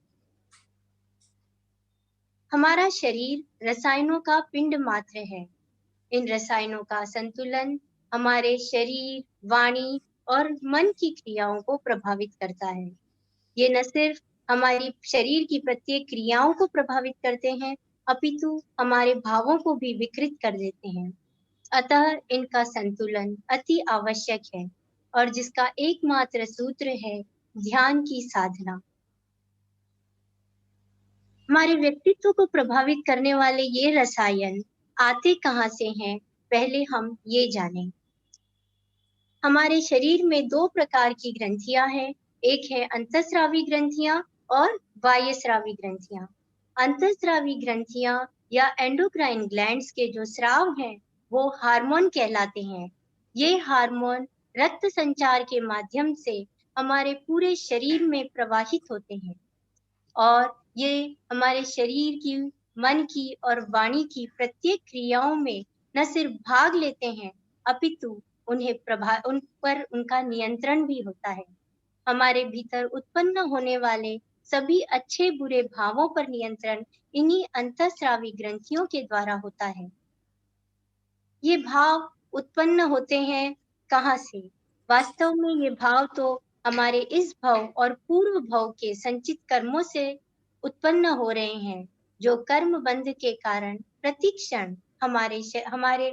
हमारा शरीर रसायनों का पिंड मात्र है। इन रसायनों का संतुलन हमारे शरीर, वाणी और मन की क्रियाओं को प्रभावित करता है। ये न सिर्फ हमारी शरीर की प्रत्येक क्रियाओं को प्रभावित करते हैं, अपितु हमारे भावों को भी विकृत कर देते हैं। अतः इनका संतुलन अति आवश्यक है, और जिसका एकमात्र सूत्र है ध्यान की साधना। हमारे व्यक्तित्व को प्रभावित करने वाले ये रसायन आते कहाँ से हैं, पहले हम ये जानें। हमारे शरीर में दो प्रकार की ग्रंथियां हैं, एक है अंतःस्रावी ग्रंथियां और बाह्यस्रावी ग्रंथियां। अंतःस्रावी ग्रंथियां या एंडोक्राइन ग्लैंड्स के जो स्राव हैं वो हार्मोन कहलाते हैं। ये हार्मोन रक्त संचार के माध्यम से हमारे पूरे शरीर में प्रवाहित होते हैं, और ये हमारे शरीर की, मन की और वाणी की प्रत्येक क्रियाओं में न सिर्फ भाग लेते हैं, अपितु उन पर उनका नियंत्रण भी होता है। हमारे भीतर उत्पन्न होने वाले सभी अच्छे बुरे भावों पर नियंत्रण इन्हीं अंतःस्रावी ग्रंथियों के द्वारा होता है। ये भाव उत्पन्न होते हैं कहाँ से? वास्तव में ये भाव तो हमारे इस भव और पूर्व भव के संचित कर्मों से उत्पन्न हो रहे हैं, जो कर्म बंध के कारण प्रतिक्षण हमारे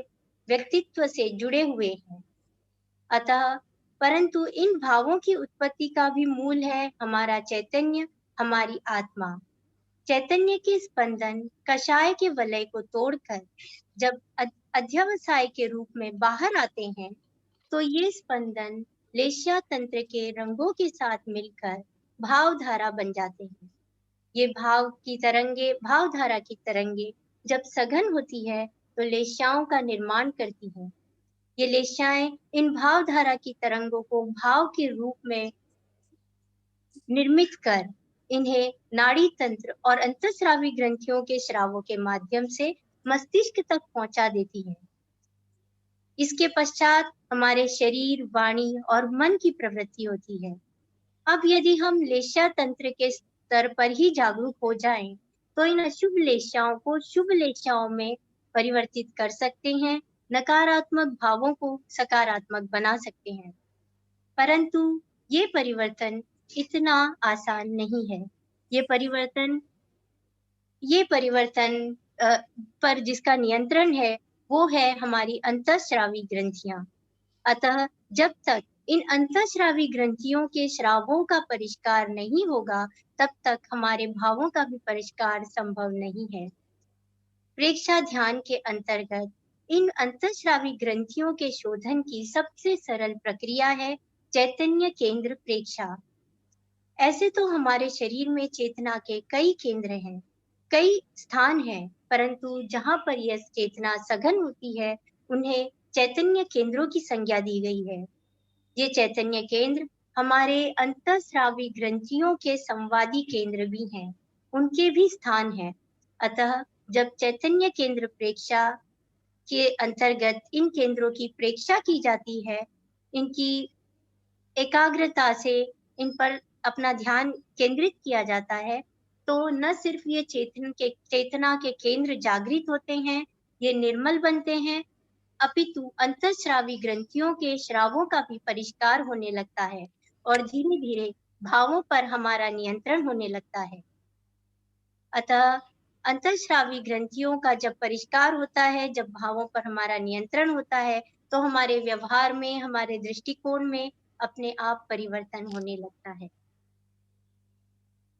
व्यक्तित्व से जुड़े हुए हैं। अतः परंतु इन भावों की उत्पत्ति का भी मूल है हमारा चैतन्य, हमारी आत्मा। चैतन्य के स्पंदन कषाय के वलय को तोड़कर जब अध्यवसाय के रूप में बाहर आते हैं, तो ये स्पंदन लेस्या तंत्र के रंगों के साथ मिलकर भावधारा बन जाते हैं। ये भावधारा की तरंगे जब सघन होती है तो लेस्याओं का निर्माण करती हैं। ये लेस्याएं इन भावधारा की तरंगों को भाव के रूप में निर्मित कर इन्हें नाड़ी तंत्र और अंतःस्रावी ग्रंथियों के स्रावों के माध्यम से मस्तिष्क तक पहुंचा देती है। इसके पश्चात हमारे शरीर, वाणी और मन की प्रवृत्ति होती है। अब यदि हम लेस्या तंत्र के स्तर पर ही जागरूक हो जाएं, तो इन अशुभ लेस्याओं को शुभ लेस्याओं में परिवर्तित कर सकते हैं, नकारात्मक भावों को सकारात्मक बना सकते हैं। परंतु ये परिवर्तन इतना आसान नहीं है। ये परिवर्तन पर जिसका नियंत्रण है वो है हमारी अंतःस्रावी ग्रंथियां। अतः जब तक इन अंतःस्रावी ग्रंथियों के श्रावों का परिष्कार नहीं होगा तब तक हमारे भावों का भी परिष्कार संभव नहीं है। प्रेक्षा ध्यान के अंतर्गत इन अंतःस्रावी ग्रंथियों के शोधन की सबसे सरल प्रक्रिया है चैतन्य केंद्र प्रेक्षा। ऐसे तो हमारे शरीर में चेतना के कई केंद्र हैं, कई स्थान हैं, परंतु जहां पर यह चेतना सघन होती है उन्हें चैतन्य केंद्रों की संज्ञा दी गई है। ये चैतन्य केंद्र हमारे अंतःस्रावी ग्रंथियों के संवादी केंद्र भी हैं, उनके भी स्थान हैं। अतः जब चैतन्य केंद्र प्रेक्षा के अंतर्गत इन केंद्रों की प्रेक्षा की जाती है, इनकी एकाग्रता से इन पर अपना ध्यान केंद्रित किया जाता है, तो न सिर्फ ये चेतना के केंद्र जागृत होते हैं, ये निर्मल बनते हैं, अपितु अंतःस्रावी ग्रंथियों के श्रावों का भी परिष्कार होने लगता है और धीरे धीरे भावों पर हमारा नियंत्रण होने लगता है। अतः अंतःस्रावी ग्रंथियों का जब परिष्कार होता है, जब भावों पर हमारा नियंत्रण होता है, तो हमारे व्यवहार में, हमारे दृष्टिकोण में अपने आप परिवर्तन होने लगता है।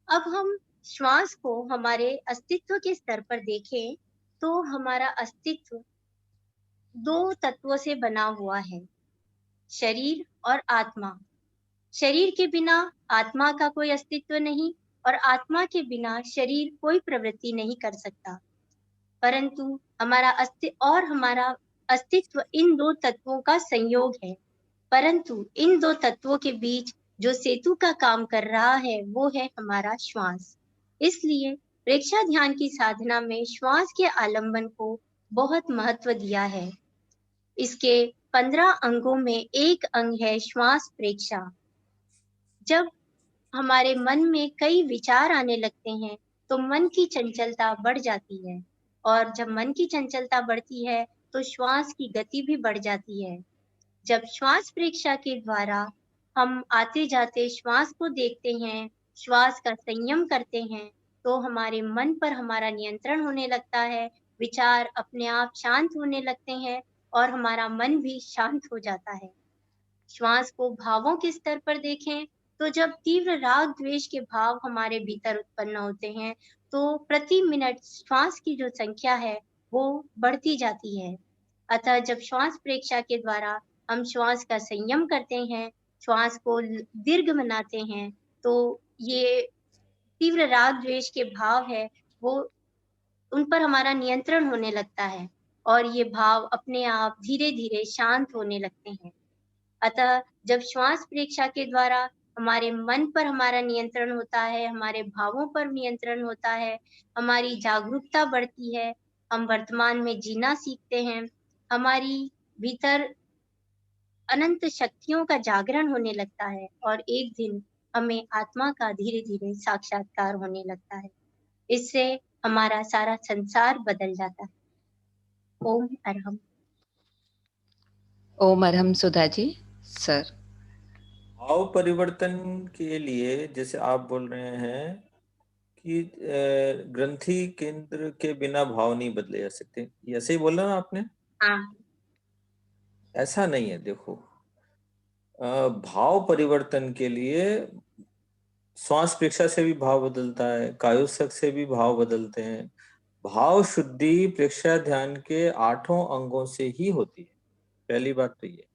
अब हम श्वास को हमारे अस्तित्व के स्तर पर देखें तो हमारा अस्तित्व दो तत्वों से बना हुआ है, शरीर और आत्मा। शरीर के बिना आत्मा का कोई अस्तित्व नहीं और आत्मा के बिना शरीर कोई प्रवृत्ति नहीं कर सकता। परंतु हमारा अस्तित्व इन दो तत्वों का संयोग है। परंतु इन दो तत्वों के बीच जो सेतु का काम कर रहा है वो है हमारा श्वास। इसलिए प्रेक्षा ध्यान की साधना में श्वास के आलंबन को बहुत महत्व दिया है। इसके 15 अंगों में एक अंग है श्वास प्रेक्षा। जब हमारे मन में कई विचार आने लगते हैं तो मन की चंचलता बढ़ जाती है और जब मन की चंचलता बढ़ती है तो श्वास की गति भी बढ़ जाती है। जब श्वास प्रेक्षा के द्वारा हम आते जाते श्वास को देखते हैं, श्वास का संयम करते हैं, तो हमारे मन पर हमारा नियंत्रण होने लगता है, विचार अपने आप शांत होने लगते हैं और हमारा मन भी शांत हो जाता है। श्वास को भावों के स्तर पर देखें तो जब तीव्र राग द्वेष के भाव हमारे भीतर उत्पन्न होते हैं तो प्रति मिनट श्वास की जो संख्या है वो बढ़ती जाती है। अतः जब श्वास प्रेक्षा के द्वारा हम श्वास का संयम करते हैं, श्वास को दीर्घ बनाते हैं, तो ये तीव्र राग द्वेष के भाव है वो उन पर हमारा नियंत्रण होने लगता है और ये भाव अपने आप धीरे धीरे शांत होने लगते हैं। अतः जब श्वास प्रेक्षा के द्वारा हमारे मन पर हमारा नियंत्रण होता है, हमारे भावों पर नियंत्रण होता है, हमारी जागरूकता बढ़ती है, हम वर्तमान में जीना सीखते हैं, हमारी भीतर अनंत शक्तियों का जागरण होने लगता है और एक दिन हमें आत्मा का धीरे धीरे साक्षात्कार होने लगता है। इससे हमारा सारा संसार बदल जाता है। ओम अरहम। ओम अरहम सुधा जी। सर, भाव परिवर्तन के लिए जैसे आप बोल रहे हैं कि ग्रंथि केंद्र के बिना भाव नहीं बदले जा सकते, ऐसे ही बोला ना आपने? हाँ। ऐसा नहीं है। देखो, भाव परिवर्तन के लिए श्वास प्रेक्षा से भी भाव बदलता है, कायोत्सक से भी भाव बदलते हैं। भाव शुद्धि प्रेक्षा ध्यान के 8 अंगों से ही होती है। पहली बात तो ये,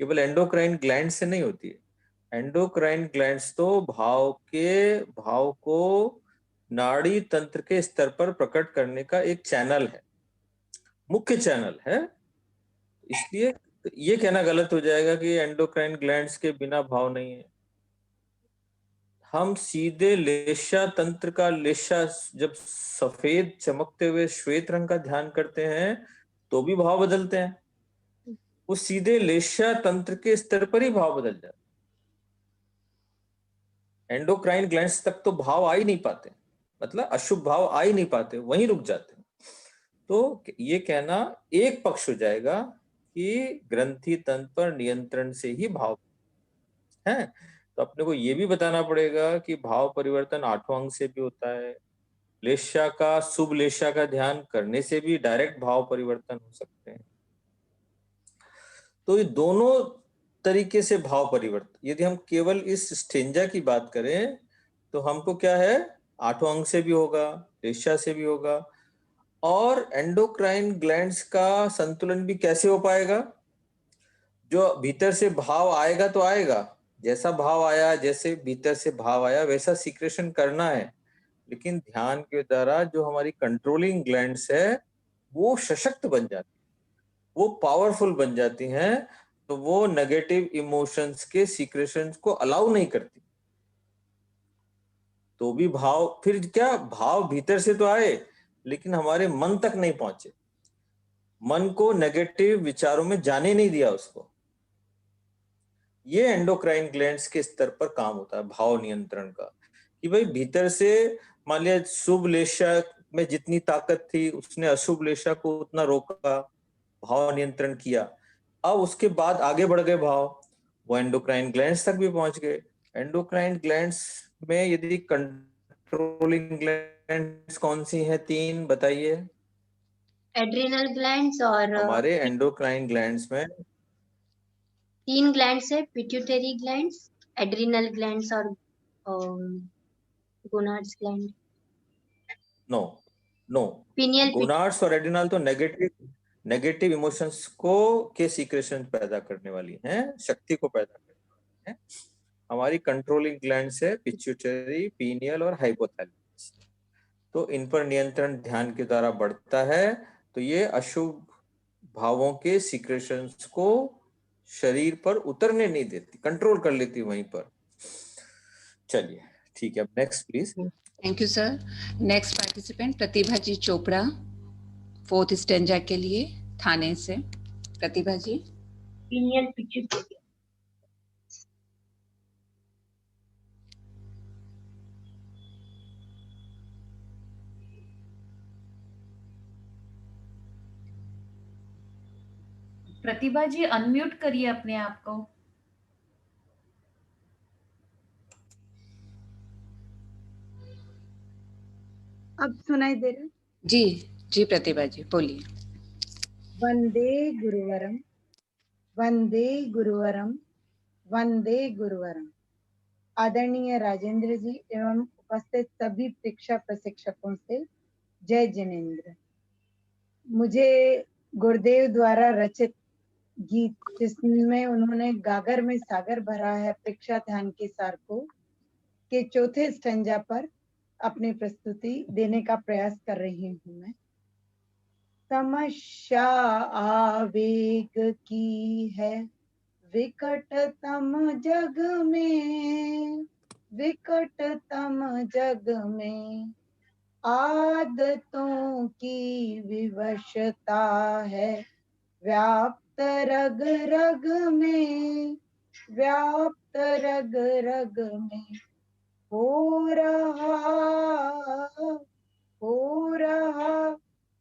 केवल एंडोक्राइन ग्लैंड से नहीं होती है। एंडोक्राइन ग्लैंड्स तो भाव को नाड़ी तंत्र के स्तर पर प्रकट करने का एक चैनल है, मुख्य चैनल है। इसलिए ये कहना गलत हो जाएगा कि एंडोक्राइन ग्लैंड्स के बिना भाव नहीं है। हम सीधे लेशा तंत्र का लेशा जब सफेद चमकते हुए श्वेत रंग का ध्यान करते हैं तो भी भाव बदलते हैं। वो सीधे लेशा तंत्र के स्तर पर ही भाव बदल जाते। एंडोक्राइन ग्लैंड्स तक तो भाव आ ही नहीं पाते, मतलब अशुभ भाव आ ही नहीं पाते, वहीं रुक जाते। तो ये कहना एक पक्ष हो जाएगा कि ग्रंथि तंत्र पर नियंत्रण से ही भाव है। तो अपने को ये भी बताना पड़ेगा कि भाव परिवर्तन 8वां अंग से भी होता है, लेशा का शुभ लेशा का ध्यान करने से भी डायरेक्ट भाव परिवर्तन हो सकते हैं। तो ये दोनों तरीके से भाव परिवर्तन, यदि हम केवल इस स्टेंजा की बात करें तो हमको क्या है, 8वां अंग से भी होगा, लेशा से भी होगा। और एंडोक्राइन ग्लैंड्स का संतुलन भी कैसे हो पाएगा? जो भीतर से भाव आएगा तो आएगा, जैसा भाव आया, जैसे भीतर से भाव आया वैसा सीक्रेशन करना है, लेकिन ध्यान के द्वारा जो हमारी कंट्रोलिंग ग्लैंड्स है वो सशक्त बन जाती है, वो पावरफुल बन जाती हैं, तो वो नेगेटिव इमोशंस के सीक्रेशंस को अलाउ नहीं करती। तो भी भाव, फिर क्या, भाव भीतर से तो आए लेकिन हमारे मन तक नहीं पहुंचे, मन को नेगेटिव विचारों में जाने नहीं दिया उसको। ये एंडोक्राइन ग्लैंड्स के स्तर पर काम होता है भाव नियंत्रण का, कि भाई भीतर से मान लिया शुभ लेशा में जितनी ताकत थी उसने अशुभ लेशा को उतना रोका, भाव नियंत्रण किया। अब उसके बाद आगे बढ़ गए भाव, वो एंडोक्राइन ग्लैंड्स तक भी पहुंच गए। एंडोक्राइन ग्लैंड्स में यदि कंट्रोलिंग ग्लैंड्स कौन सी हैं, 3 बताइए। एड्रिनल ग्लैंड्स और हमारे एंडोक्राइन ग्लैंड्स में 3 ग्लैंड्स है, पिट्यूटरी ग्लैंड्स, एड्रिनल ग्लैंड्स और gonads gland. No pineal gonads और एड्रिनल तो नेगेटिव इमोशंस को के सीक्रेशन पैदा करने वाली हैं, शक्ति को पैदा करने वाली हैं। हमारी कंट्रोलिंग ग्लैंड्स है पिट्यूटरी, पीनियल और हाइपोथैलेमस। तो इन पर नियंत्रण ध्यान के द्वारा बढ़ता है, तो ये अशुभ भावों के सीक्रेशंस को शरीर पर उतरने नहीं देती, कंट्रोल कर लेती वहीं पर। चलिए ठीक है, अब next please. Thank you sir. Next participant Pratibha ji Chopra, 4th stanza के लिए थाने से। Pratibha ji. Pineal pituitary. Pratibha ji unmute करिए अपने आप को। अब सुनाई दे रहा है? जी जी प्रतिभा जी बोलिए। वंदे गुरुवरम, वंदे गुरुवरम, वंदे गुरुवरम। आदरणीय राजेंद्र जी एवं उपस्थित सभी परीक्षा प्रशिक्षकों से जय जिनेन्द्र। मुझे गुरुदेव द्वारा रचित गीत, जिसमें उन्होंने गागर में सागर भरा है परीक्षा ध्यान के सार को, के 4थे स्टेंजा पर अपनी प्रस्तुति देने का प्रयास कर रही हूँ मैं। समस्या आवेग की है विकटतम जग में, विकटतम जग में आदतों की विवशता है व्याप्त रग रग में, व्याप्त रग रग में हो रहा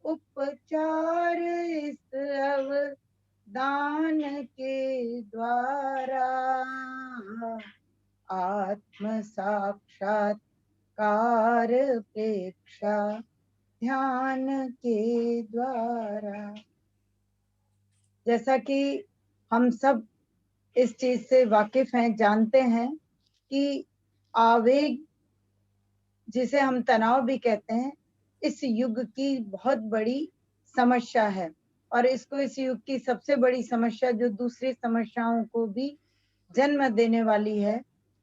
उपचार इस अवदान के द्वारा, आत्म साक्षात्कार प्रेक्षा ध्यान के द्वारा। जैसा कि हम सब इस चीज से वाकिफ हैं, जानते हैं कि आवेग, जिसे हम तनाव भी कहते हैं, इस युग की बहुत बड़ी समस्या है। और इसको इस युग की सबसे बड़ी समस्या, जो दूसरी समस्याओं को भी जन्म देने वाली है,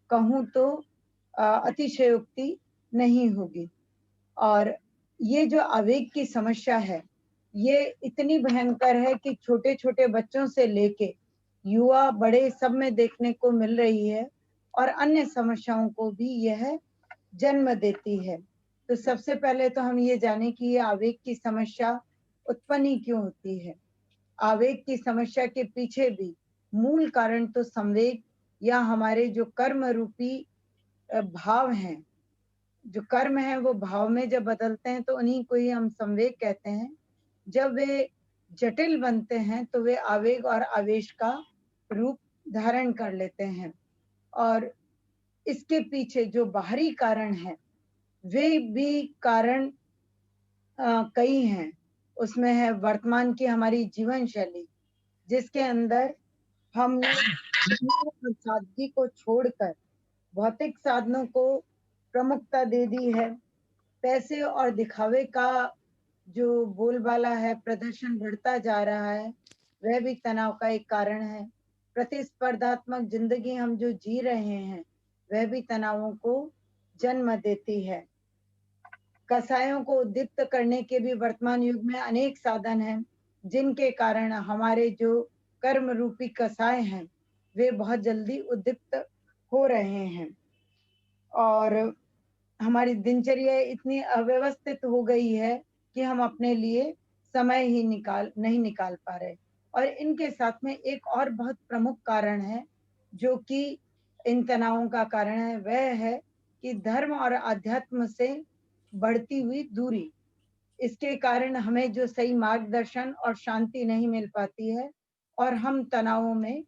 कहूँ तो अतिशयोक्ति नहीं होगी। और ये जो आवेग की समस्या है, ये इतनी भयंकर है कि छोटे छोटे बच्चों से लेके युवा बड़े सब में देखने को मिल रही है, और अन्य समस्याओं को भी यह जन्म देती है। तो सबसे पहले तो हम ये जाने कि ये आवेग की समस्या उत्पन्न ही क्यों होती है। आवेग की समस्या के पीछे भी मूल कारण तो संवेग या हमारे जो कर्म रूपी भाव हैं, जो कर्म है वो भाव में जब बदलते हैं तो उन्हीं को ही हम संवेग कहते हैं। जब वे जटिल बनते हैं तो वे आवेग और आवेश का रूप धारण कर लेते हैं। और इसके पीछे जो बाहरी कारण है वे भी कारण कई हैं। उसमें है वर्तमान की हमारी जीवन शैली, जिसके अंदर हमने सादगी को छोड़कर भौतिक साधनों को प्रमुखता दे दी है। पैसे और दिखावे का जो बोलबाला है, प्रदर्शन बढ़ता जा रहा है, वह भी तनाव का एक कारण है। प्रतिस्पर्धात्मक जिंदगी हम जो जी रहे हैं वह भी तनावों को जन्म देती है। कसायों को उद्दीप्त करने के भी वर्तमान युग में अनेक साधन हैं, जिनके कारण हमारे जो कर्म रूपी कसाय हैं वे बहुत जल्दी उद्दीप्त हो रहे हैं और हमारी दिनचर्या इतनी अव्यवस्थित हो गई है कि हम अपने लिए समय ही नहीं निकाल पा रहे। और इनके साथ में एक और बहुत प्रमुख कारण है जो कि इन तनावों का कारण है, वह है कि धर्म और अध्यात्म से बढ़ती हुई दूरी। इसके कारण हमें जो सही मार्गदर्शन और शांति नहीं मिल पाती है और हम तनावों में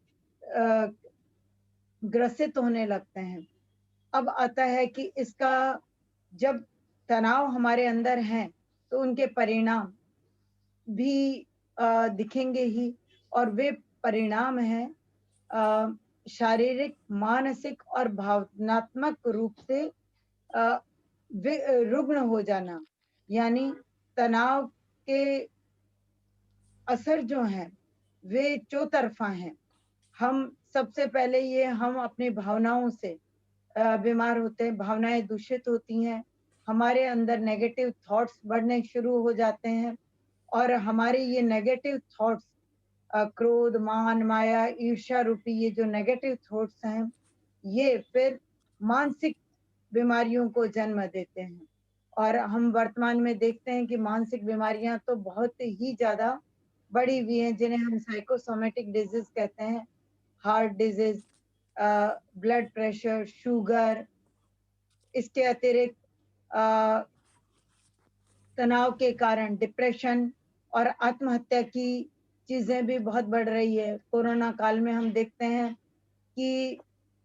ग्रसित होने लगते हैं। अब आता है कि इसका जब तनाव हमारे अंदर है तो उनके परिणाम भी दिखेंगे ही, और वे परिणाम है शारीरिक, मानसिक और भावनात्मक रूप से रुग्ण हो जाना। यानी तनाव के असर जो हैं वे चौतरफा हैं। हम सबसे पहले ये हम अपनी भावनाओं से बीमार होते हैं, भावनाएं दूषित होती हैं, हमारे अंदर नेगेटिव थॉट्स बढ़ने शुरू हो जाते हैं और हमारे ये नेगेटिव थॉट्स क्रोध, मान, माया, ईर्ष्या रूपी ये जो नेगेटिव थॉट्स हैं ये फिर मानसिक बीमारियों को जन्म देते हैं। और हम वर्तमान में देखते हैं कि मानसिक बीमारियां तो बहुत ही ज्यादा बढ़ी हुई हैं, जिन्हें हम साइकोसोमेटिक डिजीज कहते हैं। Heart disease, blood pressure, sugar, इसके अतिरिक्त तनाव के कारण डिप्रेशन और आत्महत्या की चीजें भी बहुत बढ़ रही है। कोरोना काल में हम देखते हैं कि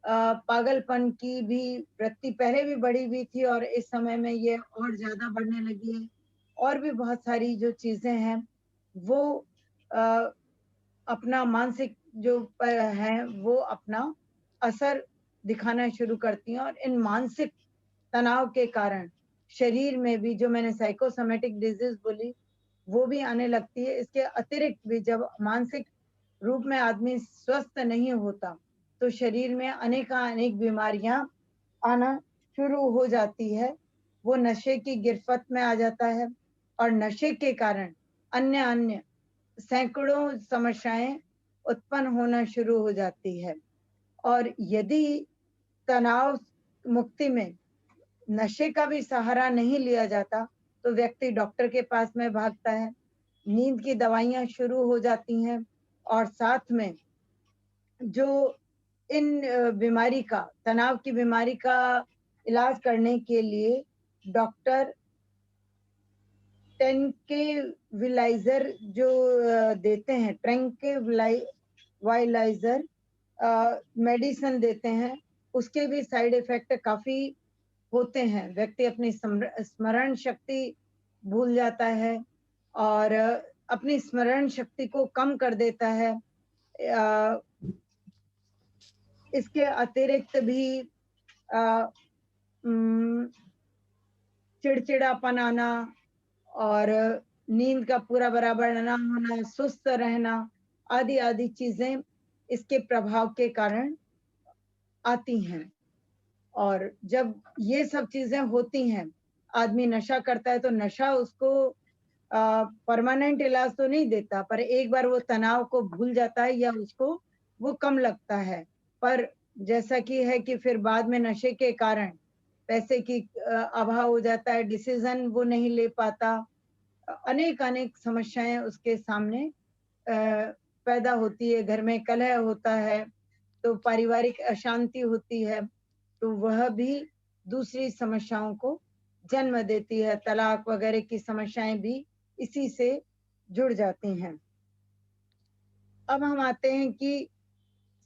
पागलपन की भी वृत्ति पहले भी बढ़ी हुई थी और इस समय में ये और ज्यादा बढ़ने लगी है। और भी बहुत सारी जो चीजें हैं वो अपना मानसिक जो है वो अपना असर दिखाना शुरू करती हैं और इन मानसिक तनाव के कारण शरीर में भी, जो मैंने साइकोसोमेटिक डिजीज बोली, वो भी आने लगती है। इसके अतिरिक्त भी जब मानसिक रूप में आदमी स्वस्थ नहीं होता तो शरीर में अनेक बीमारियां आना शुरू हो जाती है। वो नशे की गिरफ्त में आ जाता है और नशे के कारण अन्य सैकड़ों समस्याएं उत्पन्न होना शुरू हो जाती है। और यदि तनाव मुक्ति में नशे का भी सहारा नहीं लिया जाता तो व्यक्ति डॉक्टर के पास में भागता है, नींद की दवाइयां शुरू हो जाती हैं और साथ में जो इन बीमारी का, तनाव की बीमारी का इलाज करने के लिए डॉक्टर ट्रैंक्विलाइजर जो देते हैं, ट्रैंक्विलाइजर मेडिसिन देते हैं, उसके भी साइड इफेक्ट काफी होते हैं। व्यक्ति अपनी स्मरण शक्ति भूल जाता है और अपनी स्मरण शक्ति को कम कर देता है। इसके अतिरिक्त भी चिड़चिड़ापन आना और नींद का पूरा बराबर न होना, सुस्त रहना, आदि चीजें इसके प्रभाव के कारण आती हैं। और जब ये सब चीजें होती हैं, आदमी नशा करता है तो नशा उसको परमानेंट इलाज तो नहीं देता, पर एक बार वो तनाव को भूल जाता है या उसको वो कम लगता है। पर जैसा कि है कि फिर बाद में नशे के कारण पैसे की अभाव हो जाता है, डिसीजन वो नहीं ले पाता, अनेक समस्याएं उसके सामने पैदा होती है। घर में कलह होता है तो पारिवारिक अशांति होती है, तो वह भी दूसरी समस्याओं को जन्म देती है। तलाक वगैरह की समस्याएं भी इसी से जुड़ जाती हैं। अब हम आते हैं कि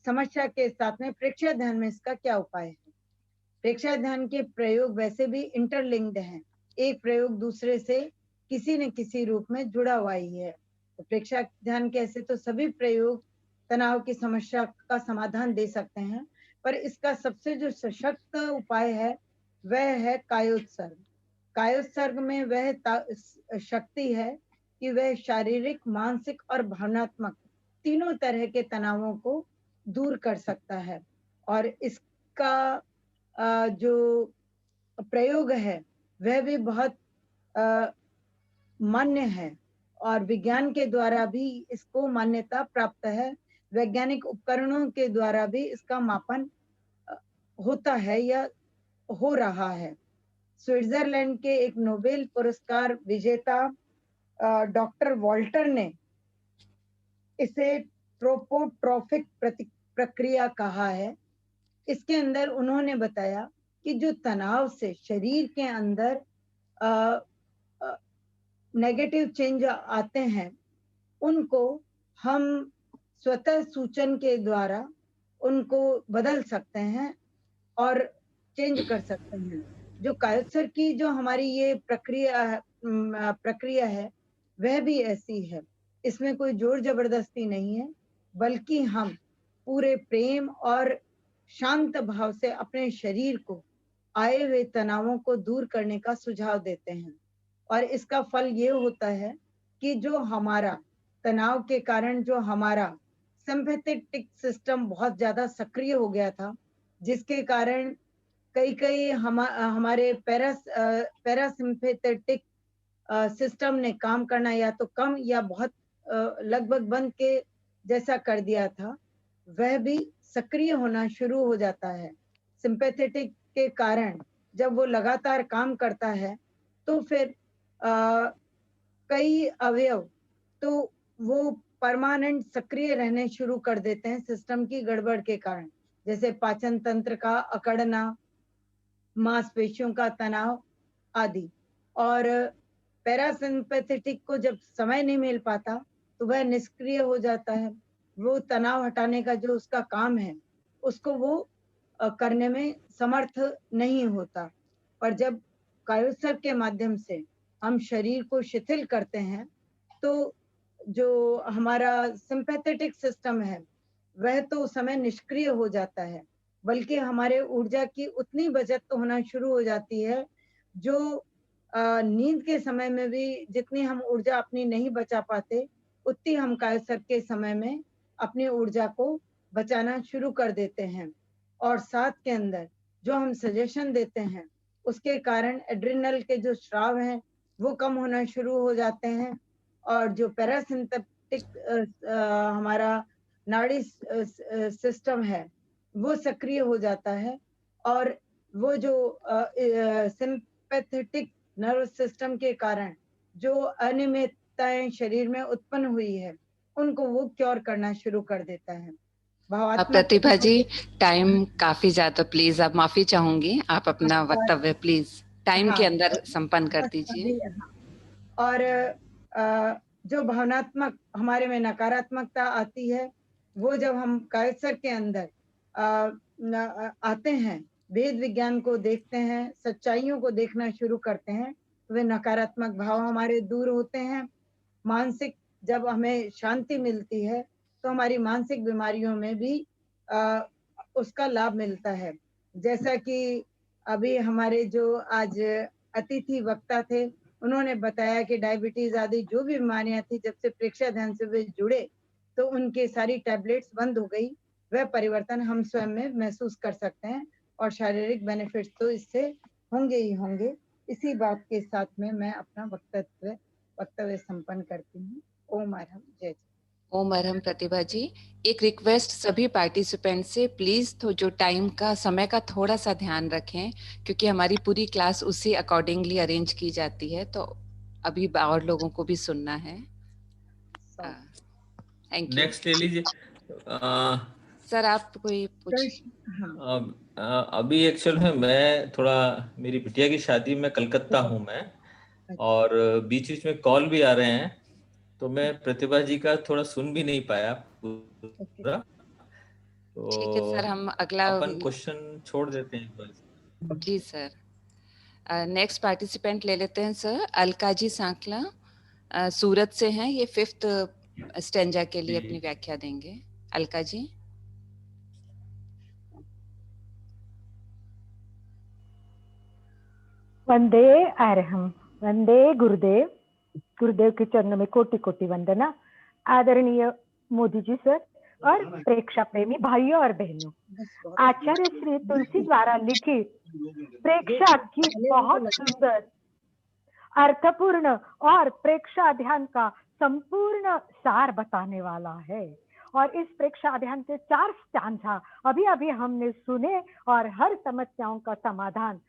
समस्या के साथ में प्रेक्षक ध्यान में इसका क्या उपाय है। प्रेक्षा ध्यान के प्रयोग वैसे भी इंटरलिंक्ड हैं, एक प्रयोग दूसरे से किसी न किसी रूप में जुड़ा हुआ ही है। तो प्रेक्षा ध्यान के ऐसे तो सभी प्रयोग तनाव की समस्या का समाधान दे सकते हैं, पर इसका सबसे जो सशक्त उपाय है वह है कायोत्सर्ग। कायोत्सर्ग में वह शक्ति है कि वह शारीरिक, मानसिक और भावनात्मक तीनों तरह के तनावों को दूर कर सकता है। और इसका जो प्रयोग है वह भी बहुत मान्य है और विज्ञान के द्वारा भी इसको मान्यता प्राप्त है। वैज्ञानिक उपकरणों के द्वारा भी इसका मापन होता है या हो रहा है। स्विट्जरलैंड के एक नोबेल पुरस्कार विजेता डॉक्टर वॉल्टर ने इसे ट्रोपोट्रॉफिक प्रक्रिया कहा है। इसके अंदर उन्होंने बताया कि जो तनाव से शरीर के अंदर नेगेटिव चेंज आते हैं उनको हम स्वतः सूचन के द्वारा उनको बदल सकते हैं और चेंज कर सकते हैं। जो कायोत्सर्ग की जो हमारी ये प्रक्रिया है वह भी ऐसी है। इसमें कोई जोर जबरदस्ती नहीं है, बल्कि हम पूरे प्रेम और शांत भाव से अपने शरीर को आए हुए तनावों को दूर करने का सुझाव देते हैं। और इसका फल ये होता है कि जो हमारा तनाव के कारण जो हमारा सिंपैथेटिक सिस्टम बहुत ज्यादा सक्रिय हो गया था, जिसके कारण कई हमारे पैरासिम्पैथेटिक सिस्टम ने काम करना या तो कम या बहुत लगभग बंद के जैसा कर दिया था, वह भी सक्रिय होना शुरू हो जाता है। सिंपैथेटिक के कारण जब वो लगातार काम करता है तो फिर कई अवयव तो वो परमानेंट सक्रिय रहने शुरू कर देते हैं सिस्टम की गड़बड़ के कारण, जैसे पाचन तंत्र का अकड़ना, मांसपेशियों का तनाव आदि। और पैरासिम्पैथेटिक को जब समय नहीं मिल पाता तो वह निष्क्रिय हो जाता है। वो तनाव हटाने का जो उसका काम है उसको वो करने में समर्थ नहीं होता। पर जब कायोत्सर्ग के माध्यम से हम शरीर को शिथिल करते हैं तो जो हमारा सिंपैथेटिक सिस्टम है वह तो उस समय निष्क्रिय हो जाता है, बल्कि हमारे ऊर्जा की उतनी बचत तो होना शुरू हो जाती है जो नींद के समय में भी जितनी हम ऊर्जा अपनी नहीं बचा पाते उतनी हम कायोत्सर्ग के समय में अपनी ऊर्जा को बचाना शुरू कर देते हैं। और साथ के अंदर जो हम सजेशन देते हैं उसके कारण एड्रिनल के जो स्राव हैं वो कम होना शुरू हो जाते हैं और जो पैरासिम्पैथिक हमारा नाड़ी सिस्टम है वो सक्रिय हो जाता है और वो जो सिंपैथेटिक नर्व सिस्टम के कारण जो अनियमितताएं शरीर में उत्पन्न हुई है उनको वो क्योर करना शुरू कर देता है। प्रतिभा जी, टाइम काफी ज्यादा, प्लीज अब माफी चाहूंगी, आप अपना वक्तव्य प्लीज टाइम के अंदर संपन्न कर दीजिए। और जो भावनात्मक हमारे में नकारात्मकता आती है वो जब हम कायोत्सर्ग के अंदर आते हैं, वेद विज्ञान को देखते हैं, सच्चाइयों को देखना शुरू करते हैं, वे नकारात्मक भाव हमारे दूर होते हैं। मानसिक जब हमें शांति मिलती है तो हमारी मानसिक बीमारियों में भी उसका लाभ मिलता है। जैसा कि अभी हमारे जो आज अतिथि वक्ता थे उन्होंने बताया कि डायबिटीज आदि जो भी बीमारियां थी जब से प्रेक्षा ध्यान से वे जुड़े तो उनके सारी टैबलेट्स बंद हो गई। वह परिवर्तन हम स्वयं में महसूस कर सकते हैं और शारीरिक बेनिफिट्स तो इससे होंगे ही होंगे। इसी बात के साथ में मैं अपना वक्तव्य संपन्न करती हूँ। ओम अरहम, जय जय। ओम अरहम। प्रतिभा जी, एक रिक्वेस्ट सभी पार्टिसिपेंट से, प्लीज तो जो टाइम का, समय का थोड़ा सा ध्यान रखें, क्योंकि हमारी पूरी क्लास उसी अकॉर्डिंगली अरेंज की जाती है, तो अभी और लोगों को भी सुनना है। Thank you. नेक्स्ट ले लीजिए सर, आप कोई अभी एक्चुअल में मैं थोड़ा, मेरी बिटिया की शादी में कलकत्ता हूँ मैं, और बीच बीच में कॉल भी आ रहे हैं, तो मैं प्रतिभा जी का थोड़ा सुन भी नहीं पाया पूरा। तो ठीक है सर, हम अगला अपन क्वेश्चन छोड़ देते हैं बस। जी सर। नेक्स्ट पार्टिसिपेंट ले लेते हैं सर। अलका जी सांकला सूरत से हैं, ये 5th स्टेंजा के लिए अपनी व्याख्या देंगे। अलका जी। वंदे अरहम, वंदे गुरुदेव। गुरुदेव के चरणों में कोटि कोटि वंदना। आदरणीय मोदी जी सर और प्रेक्षा प्रेमी भाइयों और बहनों, आचार्य श्री तुलसी द्वारा लिखित प्रेक्षा गीत बहुत सुंदर, अर्थपूर्ण और प्रेक्षा ध्यान का संपूर्ण सार बताने वाला है। और इस प्रेक्षा ध्यान के 4 स्टांजा अभी अभी हमने सुने और हर समस्याओं का समाधान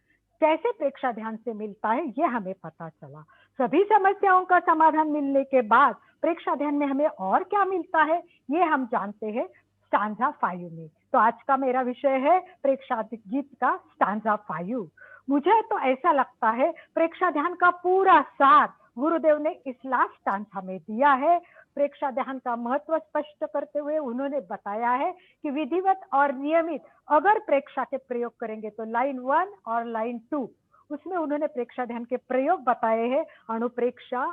कैसे प्रेक्षा ध्यान से मिलता है ये हमें पता चला। सभी समस्याओं का समाधान मिलने के बाद प्रेक्षा ध्यान में हमें और क्या मिलता है ये हम जानते हैं स्टांजा 5 में। तो आज का मेरा विषय है प्रेक्षा गीत का स्टांजा 5। मुझे तो ऐसा लगता है प्रेक्षा ध्यान का पूरा सार गुरुदेव ने इस लास्ट स्टांजा में दिया है। प्रेक्षा ध्यान का महत्व स्पष्ट करते हुए उन्होंने बताया है कि विधिवत और नियमित अगर प्रेक्षा के प्रयोग करेंगे तो लाइन 1 और लाइन 2 उसमें उन्होंने प्रेक्षा ध्यान के प्रयोग बताए हैं। अणुप्रेक्षा,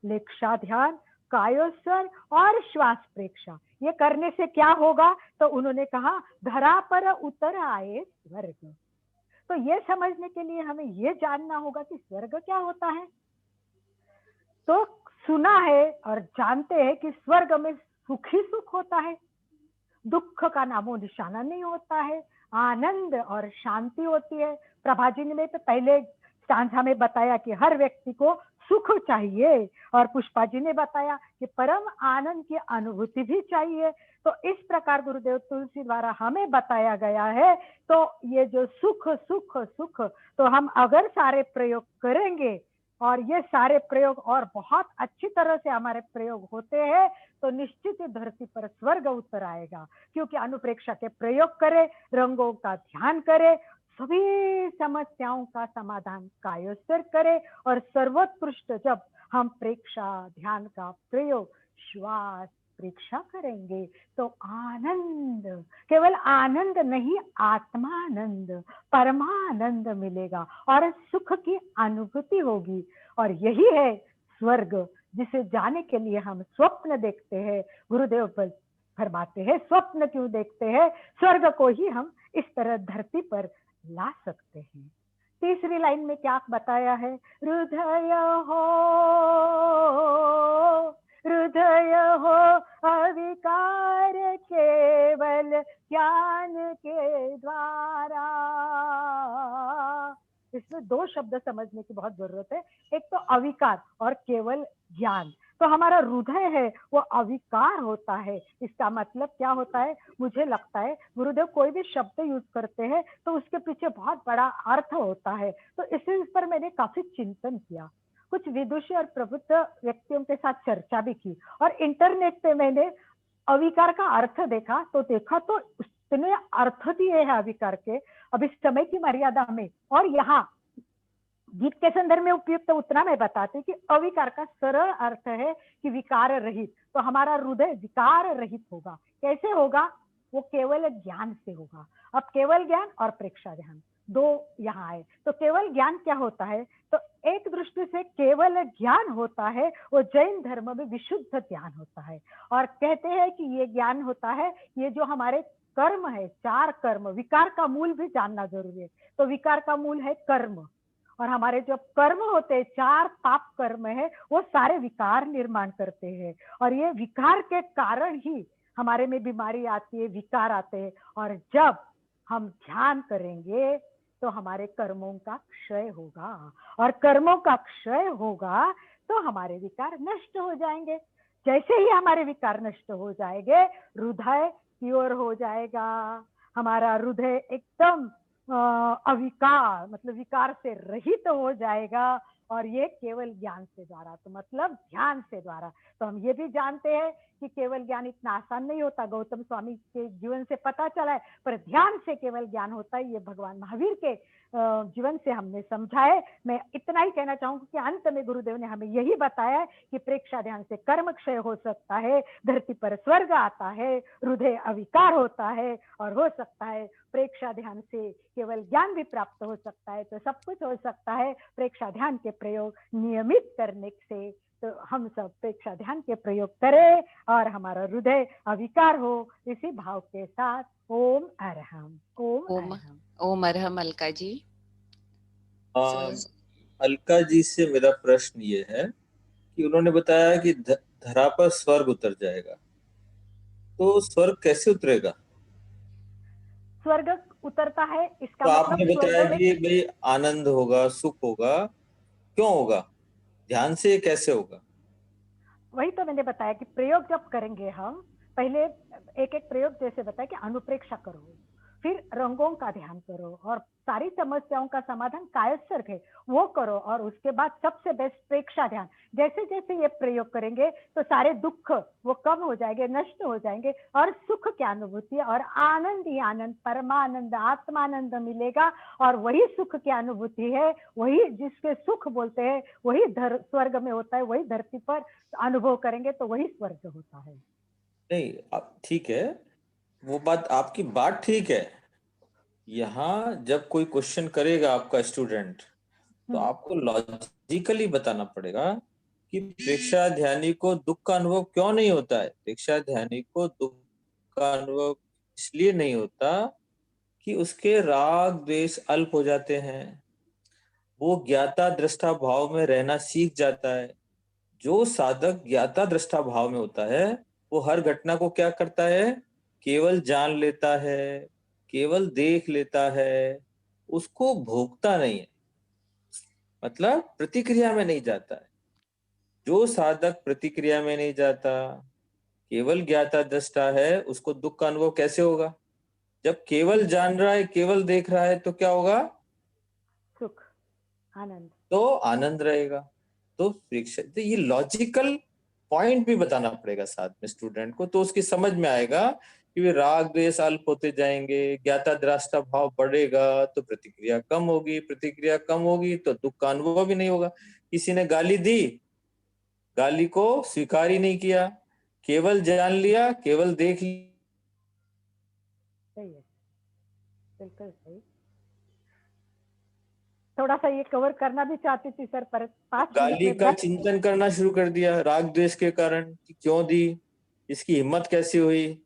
लेक्षा ध्यान, कायोस्वर और श्वास प्रेक्षा। ये करने से क्या होगा तो उन्होंने कहा धरा पर उतर आए स्वर्ग। तो ये समझने के लिए हमें ये जानना होगा कि स्वर्ग क्या होता है। तो सुना है और जानते हैं कि स्वर्ग में सुख ही सुख होता है, दुख का नामो निशाना नहीं होता है, आनंद और शांति होती है। प्रभा जी ने तो पहले स्टांजा में बताया कि हर व्यक्ति को सुख चाहिए और पुष्पा जी ने बताया कि परम आनंद की अनुभूति भी चाहिए। तो इस प्रकार गुरुदेव तुलसी द्वारा हमें बताया गया है। तो ये जो सुख सुख सुख तो हम अगर सारे प्रयोग करेंगे और ये सारे प्रयोग और बहुत अच्छी तरह से हमारे प्रयोग होते हैं तो निश्चित ही धरती पर स्वर्ग उतर आएगा। क्योंकि अनुप्रेक्षा के प्रयोग करें, रंगों का ध्यान करें, सभी समस्याओं का समाधान कायोस्वर करें और सर्वोत्कृष्ट जब हम प्रेक्षा ध्यान का प्रयोग श्वास प्रेक्षा करेंगे तो आनंद, केवल आनंद नहीं आत्मानंद, परमानंद मिलेगा और सुख की अनुभूति होगी। और यही है स्वर्ग जिसे जाने के लिए हम स्वप्न देखते हैं। गुरुदेव फरमाते हैं स्वप्न क्यों देखते हैं, स्वर्ग को ही हम इस तरह धरती पर ला सकते हैं। तीसरी लाइन में क्या बताया है, हृदय हो हृदय हो अविकार केवल ज्ञान के द्वारा। इसमें 2 शब्द समझने की बहुत जरूरत है। एक तो अविकार और केवल ज्ञान। तो हमारा हृदय है वो अविकार होता है। इसका मतलब क्या होता है, मुझे लगता है गुरुदेव कोई भी शब्द यूज करते हैं तो उसके पीछे बहुत बड़ा अर्थ होता है। तो इस पर मैंने काफी चिंतन किया, कुछ विदुषी और प्रबुद्ध व्यक्तियों के साथ चर्चा भी की और इंटरनेट पे मैंने अविकार का अर्थ देखा तो इतने अर्थ दिए हैं अविकार के अभी समय की मर्यादा में। और यहाँ गीत के संदर्भ में उपयुक्त उतना मैं बताती कि अविकार का सरल अर्थ है कि विकार रहित। तो हमारा हृदय विकार रहित होगा। कैसे होगा, वो केवल ज्ञान से होगा। अब केवल ज्ञान और प्रेक्षा ध्यान 2 यहाँ आए। तो केवल ज्ञान क्या होता है, तो एक दृष्टि से केवल ज्ञान होता है वो जैन धर्म में विशुद्ध ज्ञान होता है। और कहते हैं कि ये ज्ञान होता है, ये जो हमारे कर्म है 4 कर्म, विकार का मूल भी जानना जरूरी है। तो विकार का मूल है कर्म और हमारे जो कर्म होते हैं 4 पाप कर्म है वो सारे विकार निर्माण करते हैं। और ये विकार के कारण ही हमारे में बीमारी आती है, विकार आते हैं। और जब हम ध्यान करेंगे तो हमारे कर्मों का क्षय होगा और कर्मों का क्षय होगा तो हमारे विकार नष्ट हो जाएंगे। जैसे ही हमारे विकार नष्ट हो जाएंगे हृदय प्योर हो जाएगा, हमारा हृदय एकदम अविकार मतलब विकार से रहित हो जाएगा। और ये केवल ज्ञान से द्वारा, तो मतलब ध्यान से द्वारा। तो हम ये भी जानते हैं कि केवल ज्ञान इतना आसान नहीं होता, गौतम स्वामी के जीवन से पता चला है, पर ध्यान से केवल ज्ञान होता है। ये भगवान महावीर के जीवन से हमने समझा है। मैं इतना ही कहना चाहूंगी कि अंत में गुरुदेव ने हमें यही बताया है कि प्रेक्षा ध्यान से कर्म क्षय हो सकता है, धरती पर स्वर्ग आता है, हृदय अविकार होता है, और हो सकता है प्रेक्षा ध्यान से केवल ज्ञान भी प्राप्त हो सकता है। तो सब कुछ हो सकता है प्रेक्षा ध्यान के प्रयोग नियमित करने से। तो हम सब प्रेक्षा ध्यान के प्रयोग करें और हमारा हृदय अविकार हो, इसी भाव के साथ ओम अरहम। ओम अरहम। अलका जी। अलका जी से मेरा प्रश्न ये है कि उन्होंने बताया कि धरा पर स्वर्ग उतर जाएगा, तो स्वर्ग कैसे उतरेगा? स्वर्ग उतरता है इसका तो मतलब आपने बताया कि भाई आनंद होगा, सुख होगा, क्यों होगा? ध्यान से कैसे होगा? वही तो मैंने बताया कि प्रयोग जब करेंगे हम, पहले एक एक प्रयोग जैसे बताया कि अनुप्रेक्षा करो, फिर रंगों का ध्यान करो, और सारी समस्याओं का समाधान कायस्थ है वो करो, और उसके बाद सबसे बेस्ट प्रेक्षा ध्यान। जैसे जैसे ये प्रयोग करेंगे तो सारे दुख वो कम हो जाएंगे, नष्ट हो जाएंगे, और सुख की अनुभूति और आनंद ही आनंद, परमानंद, आत्मानंद मिलेगा। और वही सुख की अनुभूति है, वही जिसके सुख बोलते हैं वही स्वर्ग में होता है, वही धरती पर अनुभव करेंगे तो वही स्वर्ग होता है। नहीं, ठीक है, वो बात आपकी बात ठीक है। यहाँ जब कोई क्वेश्चन करेगा आपका स्टूडेंट, तो आपको लॉजिकली बताना पड़ेगा कि प्रेक्षा ध्यानी को दुख का अनुभव क्यों नहीं होता है। प्रेक्षा ध्यानी को दुख का अनुभव इसलिए नहीं होता कि उसके राग द्वेष अल्प हो जाते हैं, वो ज्ञाता दृष्टा भाव में रहना सीख जाता है। जो साधक ज्ञाता दृष्टा भाव में होता है वो हर घटना को क्या करता है, केवल जान लेता है, केवल देख लेता है, उसको भोगता नहीं है, मतलब प्रतिक्रिया में नहीं जाता है। जो साधक प्रतिक्रिया में नहीं जाता, केवल ज्ञाता दृष्टा है, उसको दुख का अनुभव कैसे होगा? जब केवल जान रहा है, केवल देख रहा है, तो क्या होगा? सुख, आनंद, तो आनंद रहेगा। तो प्रेक्षा, तो ये लॉजिकल पॉइंट भी बताना पड़ेगा साथ में स्टूडेंट को, तो उसकी समझ में आएगा कि वे राग द्वेष अल्प होते जाएंगे, ज्ञाता दृष्टा भाव बढ़ेगा तो प्रतिक्रिया कम होगी, प्रतिक्रिया कम होगी तो दुख का अनुभव भी नहीं होगा। किसी ने गाली दी, गाली को स्वीकार ही नहीं किया, केवल जान लिया, केवल देख लिया। सही है, बिल्कुल सही। थोड़ा सा ये कवर करना भी चाहती थी सर, पर 5 मिनट गाली में का चिंतन करना शुरू कर दिया राग द्वेष के कारण, कि क्यों दी, इसकी हिम्मत कैसे हुई,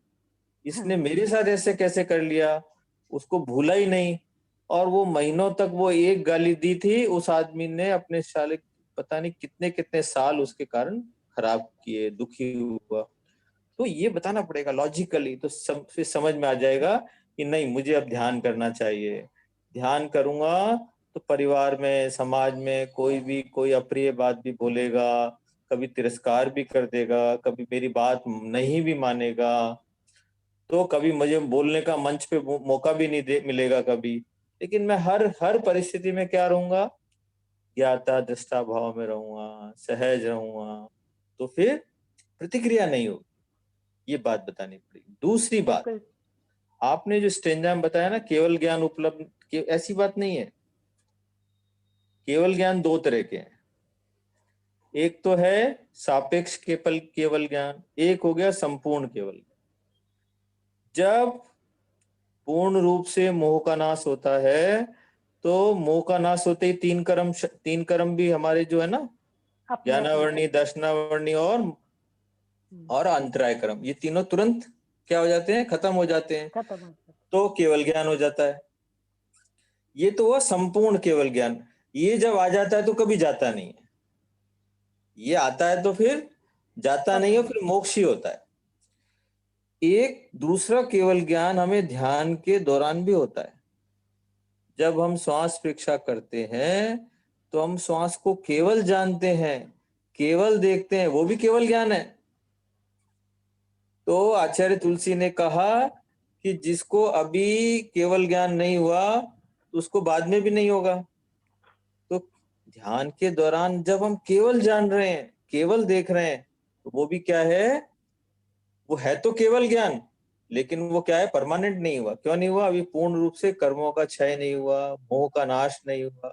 इसने मेरे साथ ऐसे कैसे कर लिया, उसको भूला ही नहीं। और वो महीनों तक वो एक गाली दी थी, उस आदमी ने अपने साले पता नहीं कितने कितने साल उसके कारण खराब किए, दुखी हुआ। तो ये बताना पड़ेगा लॉजिकली, तो फिर समझ में आ जाएगा कि नहीं, मुझे अब ध्यान करना चाहिए। ध्यान करूंगा तो परिवार में, समाज में कोई अप्रिय बात भी बोलेगा, कभी तिरस्कार भी कर देगा, कभी मेरी बात नहीं भी मानेगा, तो कभी मुझे बोलने का मंच पे मौका भी नहीं मिलेगा कभी। लेकिन मैं हर परिस्थिति में क्या रहूंगा, ज्ञाता दृष्टा भाव में रहूंगा, सहज रहूंगा, तो फिर प्रतिक्रिया नहीं होगी। ये बात बतानी पड़ेगी। दूसरी बात, आपने जो स्टेंजा में बताया ना, केवल ज्ञान उपलब्ध, ऐसी बात नहीं है। केवल ज्ञान 2 तरह के हैं, एक तो है सापेक्ष केवल ज्ञान, एक हो गया संपूर्ण केवल ज्ञान। जब पूर्ण रूप से मोह का नाश होता है, तो मोह का नाश होते ही 3 कर्म भी हमारे जो है ना, ज्ञानावर्णी, दर्शनावर्णी और अंतराय कर्म, ये तीनों तुरंत क्या हो जाते हैं, खत्म हो जाते हैं, तो केवल ज्ञान हो जाता है। ये तो हुआ संपूर्ण केवल ज्ञान। ये जब आ जाता है तो कभी जाता नहीं है, ये आता है तो फिर जाता नहीं है, फिर मोक्ष ही होता है। एक दूसरा केवल ज्ञान हमें ध्यान के दौरान भी होता है। जब हम श्वास परीक्षा करते हैं तो हम श्वास को केवल जानते हैं, केवल देखते हैं, वो भी केवल ज्ञान है। तो आचार्य तुलसी ने कहा कि जिसको अभी केवल ज्ञान नहीं हुआ तो उसको बाद में भी नहीं होगा। तो ध्यान के दौरान जब हम केवल जान रहे हैं, केवल देख रहे हैं, तो वो भी क्या है, वो है तो केवल ज्ञान, लेकिन वो क्या है, परमानेंट नहीं हुआ। क्यों नहीं हुआ? अभी पूर्ण रूप से कर्मों का क्षय नहीं हुआ, मोह का नाश नहीं हुआ।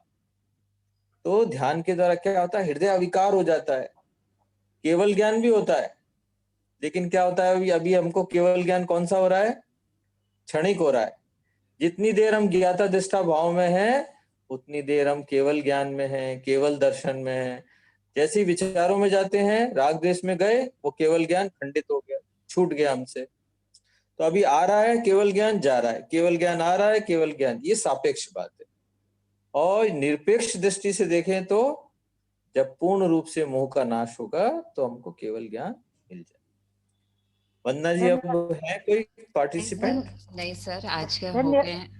तो ध्यान के द्वारा क्या होता है, हृदय अविकार हो जाता है, केवल ज्ञान भी होता है। लेकिन क्या होता है, अभी हमको केवल ज्ञान कौन सा हो रहा है? क्षणिक हो रहा है। जितनी देर हम ज्ञाता दृष्टा भाव में हैं, उतनी देर हम केवल ज्ञान में हैं, केवल दर्शन में हैं। जैसे ही विचारों में जाते हैं, राग द्वेष में गए, वो केवल ज्ञान खंडित हो गया, छूट गया हमसे। तो अभी आ रहा है केवल ज्ञान, जा रहा है केवल ज्ञान, आ रहा है केवल ज्ञान। ये सापेक्ष बात है। और निरपेक्ष दृष्टि से देखें तो जब पूर्ण रूप से मोह का नाश होगा तो हमको केवल ज्ञान मिल जाए। वंदना जी, अब है कोई पार्टिसिपेंट? नहीं सर, आज के हो धन्य- गए हैं।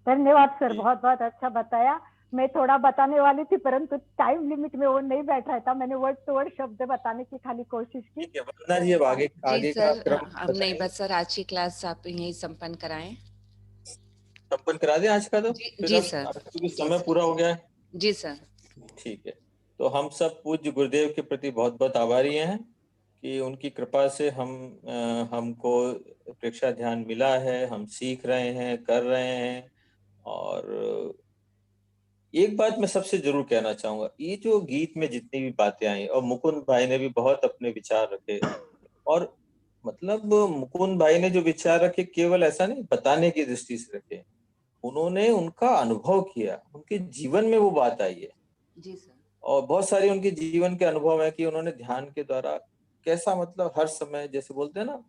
धन्यवाद सर, बहुत बहुत अच्छा बताया। मैं थोड़ा बताने वाली थी परंतु टाइम लिमिट में वो नहीं बैठ रहा था। मैंने वर्ड टू वर्ड शब्द बताने की खाली कोशिश की। ठीक है वंदना जी, अब आगे जी का सर, क्रम अब नहीं, बताएं। बस सर आज की क्लास आप यही संपन्न कराएं। संपन्न करा दें आज का? तो फिर जी अब सर, क्योंकि समय पूरा हो गया है। जी सर। ठीक है, तो हम सब पूज्य गुरुदेव के प्रति बहुत बहुत आभारी हैं कि उनकी कृपा से हमको प्रेक्षा ध्यान मिला है, हम सीख रहे हैं, कर रहे हैं। और एक बात मैं सबसे जरूर कहना चाहूंगा, ये जो गीत में जितनी भी बातें आई, और मुकुंद भाई ने भी बहुत अपने विचार रखे, और मतलब मुकुंद भाई ने जो विचार रखे केवल ऐसा नहीं बताने की दृष्टि से रखे, उन्होंने उनका अनुभव किया, उनके जीवन में वो बात आई है। जी सर। और बहुत सारे उनके जीवन के अनुभव है कि उन्होंने ध्यान के द्वारा कैसा, मतलब हर समय, जैसे बोलते हैं ना,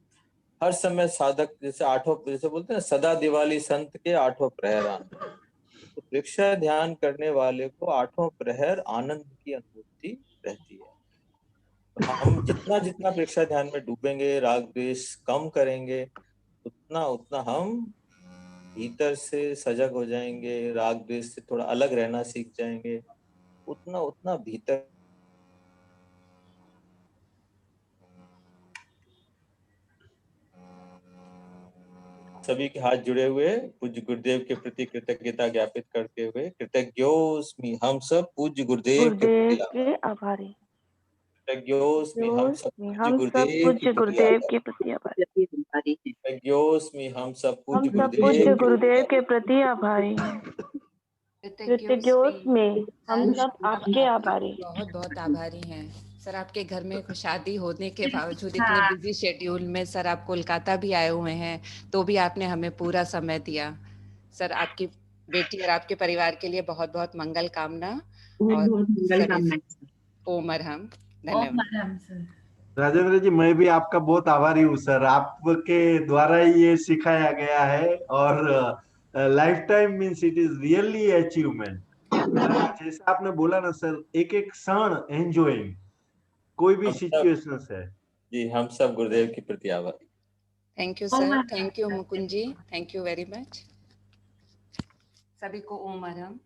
हर समय साधक, जैसे बोलते हैं ना, सदा दिवाली संत के आठों प्रहर आनंद। तो प्रेक्षा ध्यान करने वाले को आठों प्रहर आनंद की अनुभूति रहती है। तो हम जितना जितना प्रेक्षा ध्यान में डूबेंगे, राग द्वेष कम करेंगे, उतना उतना हम भीतर से सजग हो जाएंगे, राग द्वेष से थोड़ा अलग रहना सीख जाएंगे, उतना उतना भीतर। सभी के हाथ जुड़े हुए पूज्य गुरुदेव के प्रति कृतज्ञता ज्ञापित करते हुए, कृतज्ञोस्मि हम सब पूज्य गुरुदेव के आभारी। कृतज्ञोस्मि हम सब पूज्य पूज्य गुरुदेव के प्रति आभारी। कृतज्ञोस्मि हम सब पूज्य पूज्य गुरुदेव के प्रति आभारी हैं। कृतज्ञोस्मि हम सब आपके आभारी। बहुत बहुत आभारी हैं सर। आपके घर में शादी होने के बावजूद इतने बिजी शेड्यूल में सर आप कोलकाता भी आए हुए हैं, तो भी आपने हमें पूरा समय दिया। सर आपकी बेटी और आपके परिवार के लिए बहुत बहुत मंगल कामना। और ओम अरहम। धन्यवाद राजेंद्र जी, मैं भी आपका बहुत आभारी हूँ सर। आपके द्वारा ही ये सिखाया गया है, और life time means it is really achievement. जैसा आपने बोला ना सर, एक एक क्षण एंजॉयिंग, कोई भी सिचुएशन है। जी, हम सब गुरुदेव के प्रति आभारी। Thank you sir, thank you Mukund ji, thank you very much. सभी को ओम अरहम।